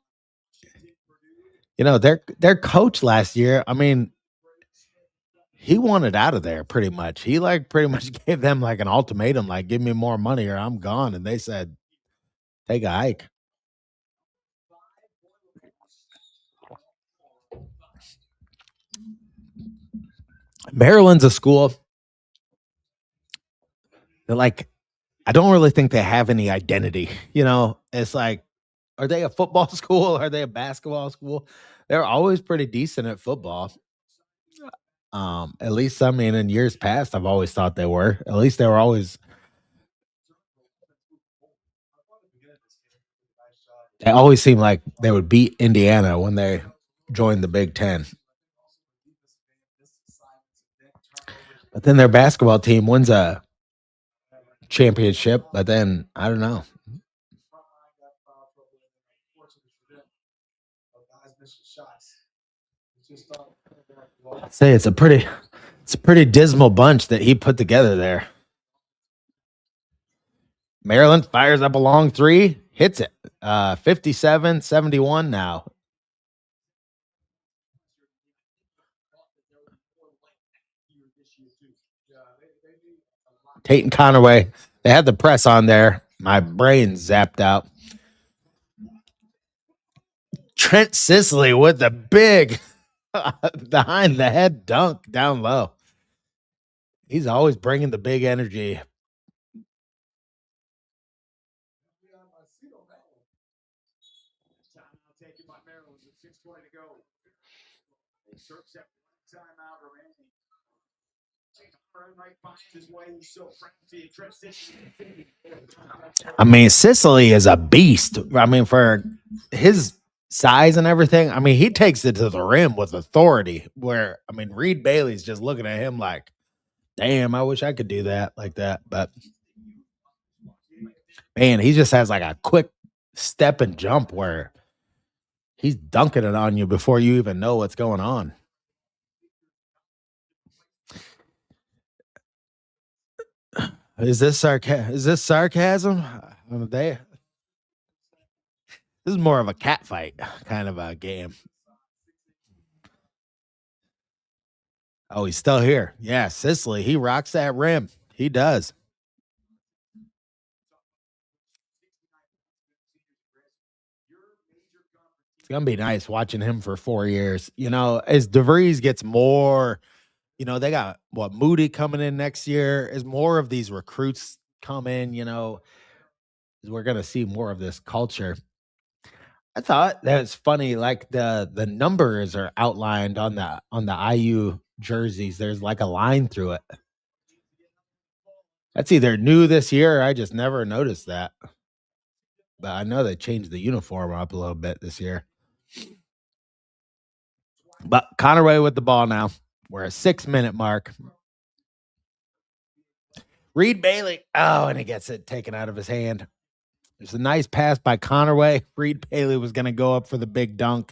their coach last year. I mean, he wanted out of there pretty much. He like pretty much gave them like an ultimatum, like give me more money or I'm gone. And they said, take a hike. Maryland's a school that like I don't really think they have any identity. It's like, are they a football school? Are they a basketball school? They're always pretty decent at football. At least I mean in years past I've always thought they were. At least they were always they always seemed like they would beat Indiana when they joined the Big Ten. But then their basketball team wins a championship, but then I don't know. I'd say it's a pretty dismal bunch that he put together there. Maryland fires up a long three, hits it. 57-71 now. Tate and Conaway, they had the press on there. My brain zapped out. Trent Sicily with the big behind the head dunk down low. He's always bringing the big energy. taken by Maryland with 6:20 to go. Terps have one timeout remaining. I mean, Sicily is a beast. I mean, for his size and everything, I mean, he takes it to the rim with authority. Where, I mean, Reed Bailey's just looking at him like, damn, I wish I could do that like that. But, man, he just has like a quick step and jump where he's dunking it on you before you even know what's going on. Is this sarcasm? This is more of a cat fight kind of a game. Oh, he's still here. Yeah, Sicily. He rocks that rim. He does. It's gonna be nice watching him for 4 years. As DeVries gets more, they got Moody coming in next year. As more of these recruits come in, we're gonna see more of this culture. I thought that was funny. Like the numbers are outlined on the IU jerseys. There's like a line through it. That's either new this year or I just never noticed that. But I know they changed the uniform up a little bit this year. But Conaway with the ball now. We're a 6-minute mark. Reed Bailey. Oh, and he gets it taken out of his hand. There's a nice pass by Conaway. Reed Bailey was going to go up for the big dunk,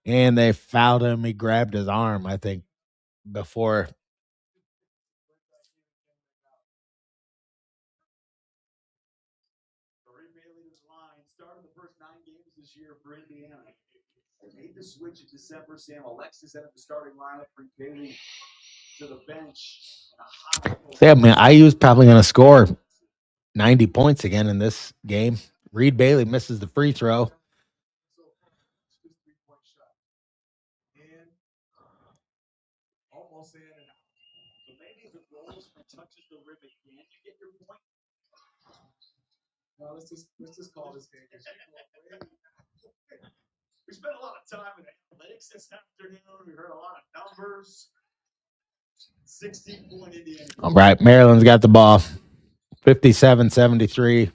and they fouled him. He grabbed his arm, I think, before. Reed Bailey's line started the first 9 games this year for Indiana. They made the switch in December. Sam Alexis out of the starting lineup. Reed Bailey to the bench. Yeah, man, IU's probably going to score 90 points again in this game. Reed Bailey misses the free throw. Almost in and out. So maybe if it rolls and touches the rim again, you get your point. No, let's just call this game. We spent a lot of time in analytics this afternoon. We heard a lot of numbers. 16-point Indiana. All right, Maryland's got the ball. 57-73.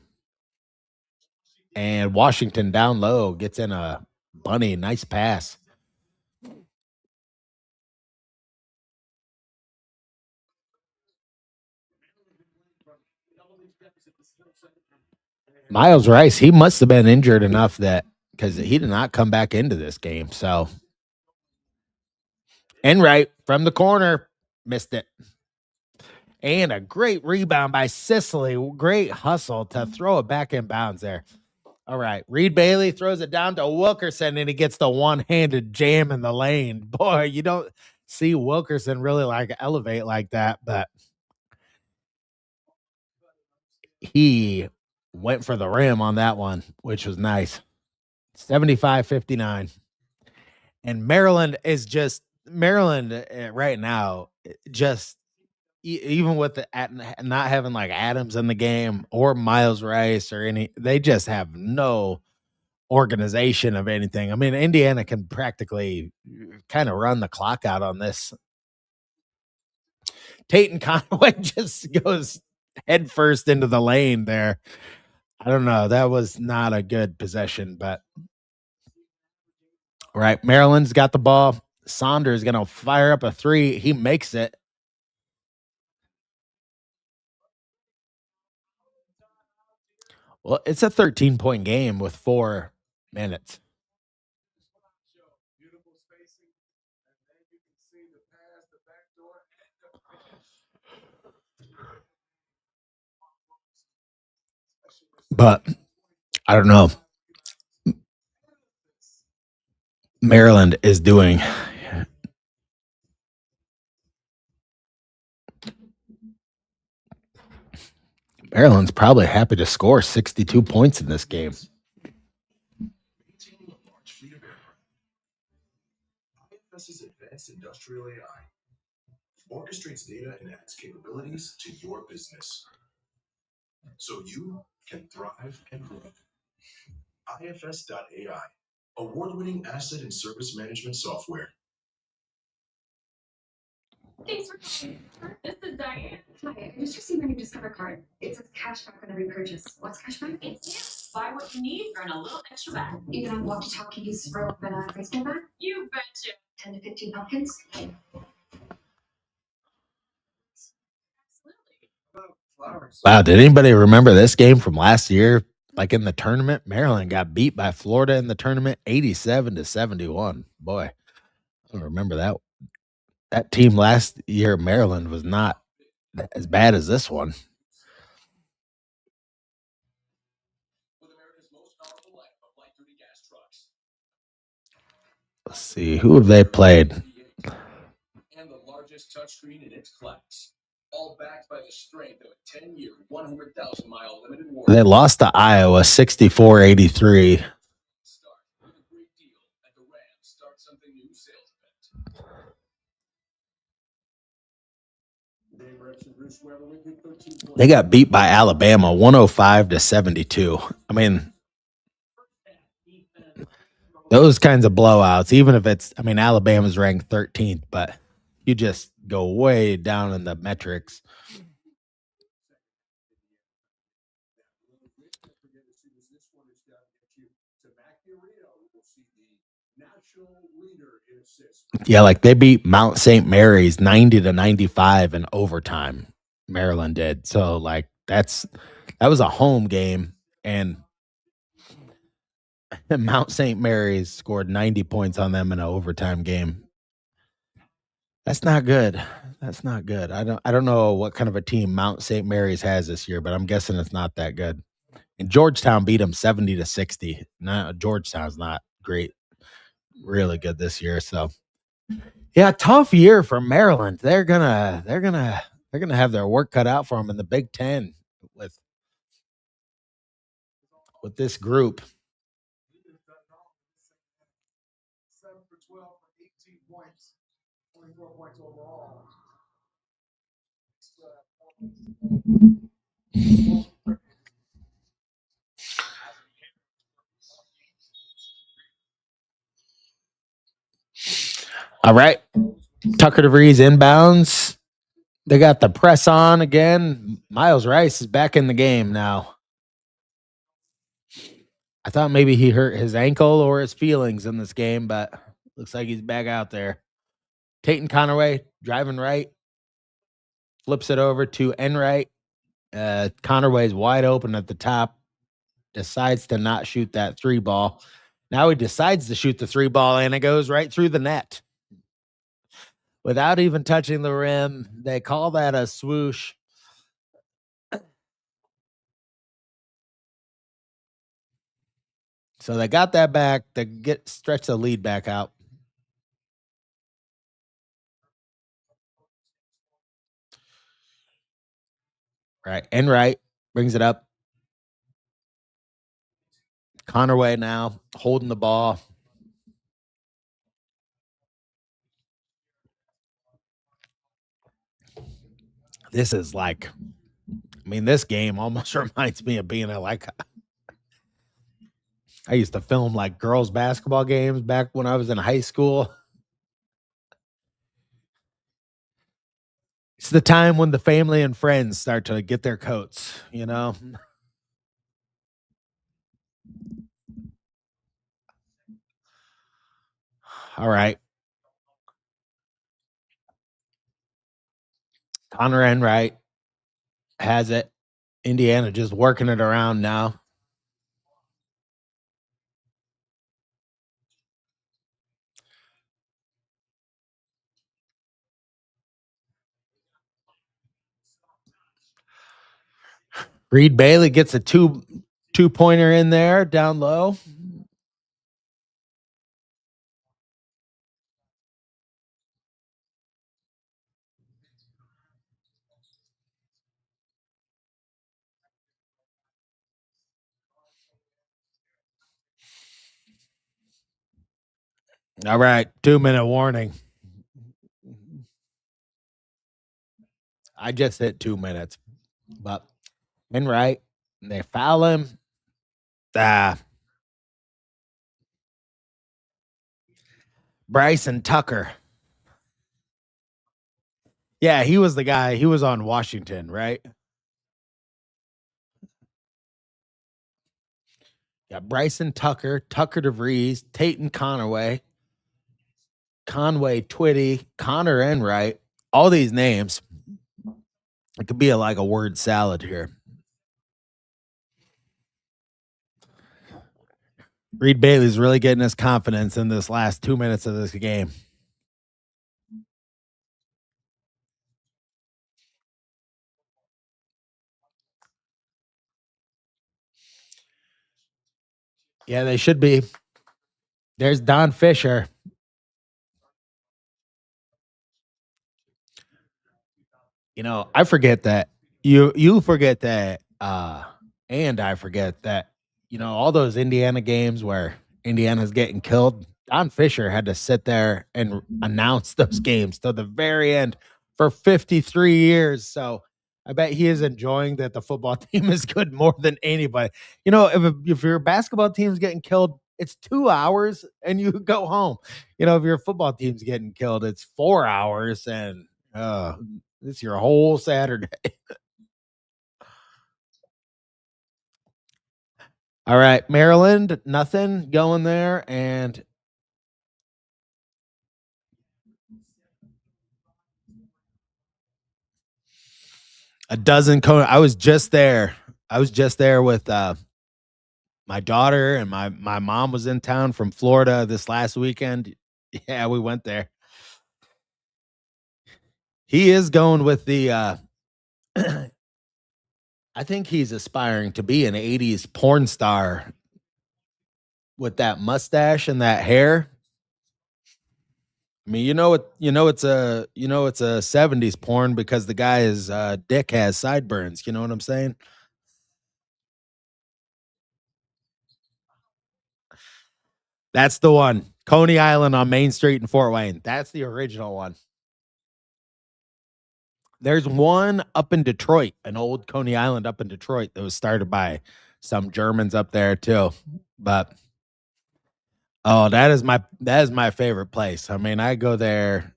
And Washington down low gets in a Bunny, nice pass. Miles Rice, he must have been injured enough that because he did not come back into this game. So, Enright from the corner missed it. And a great rebound by Sicily. Great hustle to throw it back in bounds there. All right. Reed Bailey throws it down to Wilkerson and he gets the one-handed jam in the lane. Boy, you don't see Wilkerson really like elevate like that, but he went for the rim on that one, which was nice. 75-59. And Maryland right now, just even with not having like Adams in the game or Miles Rice or they just have no organization of anything. I mean, Indiana can practically kind of run the clock out on this. Tate and Conway just goes head first into the lane there. I don't know. That was not a good possession, but all right. Maryland's got the ball. Saunders going to fire up a three. He makes it. Well, it's a 13-point game with 4 minutes. Beautiful spacing. And then you can see the pass, the backdoor, and the But I don't know. Maryland is doing. Maryland's probably happy to score 62 points in this game. Maintaining a large fleet of aircraft. IFS's advanced industrial AI orchestrates data and adds capabilities to your business so you can thrive and grow. IFS.ai, award-winning asset and service management software. Thanks for calling. This is Diane. Hi, I just received my new Discover card. It says cashback on every purchase. What's cashback? It's new. Buy what you need, earn a little extra back. Even on walkie-talkies, rope, and a face back? You betcha. 10 to 15 pumpkins? Wow, did anybody remember this game from last year? Like in the tournament, Maryland got beat by Florida in the tournament 87-71. Boy, I don't remember that. That team last year, Maryland, was not as bad as this one. Let's see, who have they played? And the largest touchscreen in its class. All backed by the strength of a 10-year, 100,000-mile limited warranty. They lost to Iowa 64-83. Start with a great deal at the Ram Start Something New sales event. They got beat by Alabama 105-72. I mean, those kinds of blowouts, even if Alabama's ranked 13th, but you just go way down in the metrics. Yeah, like they beat Mount St. Mary's 90-95 in overtime. Maryland did. So like that was a home game, and Mount St. Mary's scored 90 points on them in an overtime game. That's not good. That's not good. I don't know what kind of a team Mount St. Mary's has this year, but I'm guessing it's not that good. And Georgetown beat them 70-60. No, Georgetown's not great, really good this year. So yeah, tough year for Maryland. They're gonna have their work cut out for them in the Big Ten with this group. 7 for 12 for 18 points, 24 points overall. All right. Tucker DeVries inbounds. They got the press on again. Miles Rice is back in the game now. I thought maybe he hurt his ankle or his feelings in this game, but looks like he's back out there. Tate Conaway driving right, flips it over to Enright. Conaway's wide open at the top, decides to not shoot that three ball. Now he decides to shoot the three ball, and it goes right through the net without even touching the rim. They call that a swoosh. So they got that back to stretch the lead back out. Right. Enright brings it up. Conaway now holding the ball. This is like, I mean, this game almost reminds me of being like, I used to film like girls basketball games back when I was in high school. It's the time when the family and friends start to get their coats, you know? All right. Connor Enright has it. Indiana just working it around now. Reed Bailey gets a two-pointer in there down low. All right, 2-minute warning. I just hit 2 minutes, but Enright, they foul him. Bryson Tucker. Yeah, he was the guy. He was on Washington, right? Yeah, Bryson Tucker, Tucker DeVries, Tate Conaway, Conway Twitty, Connor Enright. All these names. It could be like a word salad here. Reed Bailey's really getting his confidence in this last 2 minutes of this game. Yeah, they should be. There's Don Fisher. You know, I forget that. You forget that, and I forget that, you know, all those Indiana games where Indiana's getting killed, Don Fisher had to sit there and announce those games to the very end for 53 years. So I bet he is enjoying that the football team is good more than anybody. You know, if your basketball team's getting killed, it's 2 hours and you go home. You know, if your football team's getting killed, it's 4 hours and it's your whole Saturday. All right, Maryland, nothing going there, and a dozen cone. I was just there. I was just there with my daughter, and my mom was in town from Florida this last weekend. Yeah, we went there. He is going with the I think he's aspiring to be an 80s porn star with that mustache and that hair. I mean, it's a 70s porn because the guy's dick has sideburns. You know what I'm saying? That's the one. Coney Island on Main Street in Fort Wayne. That's the original one. There's one up in Detroit, an old Coney Island up in Detroit that was started by some Germans up there too. But oh, that is my favorite place. I mean, I go there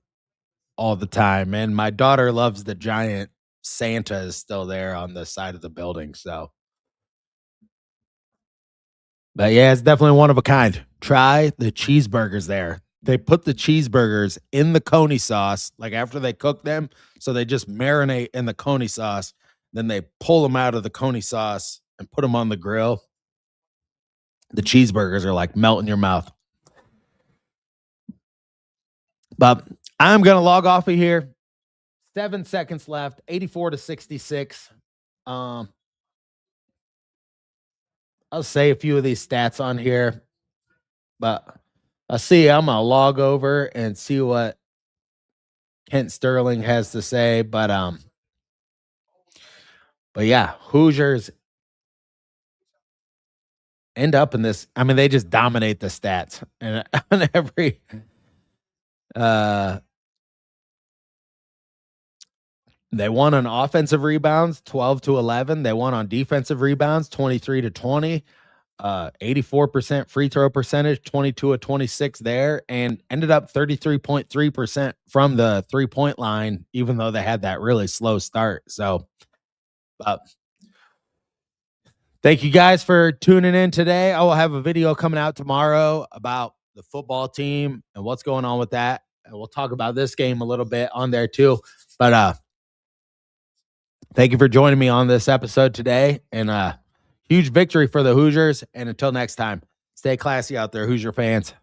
all the time, and my daughter loves the giant Santa is still there on the side of the building. So But yeah, it's definitely one of a kind. Try the cheeseburgers there. They put the cheeseburgers in the coney sauce, like after they cook them. So they just marinate in the coney sauce. Then they pull them out of the coney sauce and put them on the grill. The cheeseburgers are like melt in your mouth. But I'm going to log off of here. 7 seconds left, 84-66. I'll say a few of these stats on here, but I'll see. I'm going to log over and see what Kent Sterling has to say. But yeah, Hoosiers end up in this. I mean, they just dominate the stats and on every they won on offensive rebounds 12-11. They won on defensive rebounds 23-20. 84% free throw percentage, 22 of 26 there, and ended up 33.3% from the 3-point line, even though they had that really slow start. So thank you guys for tuning in today. I will have a video coming out tomorrow about the football team and what's going on with that. And we'll talk about this game a little bit on there too. But thank you for joining me on this episode today. And huge victory for the Hoosiers. And until next time, stay classy out there, Hoosier fans.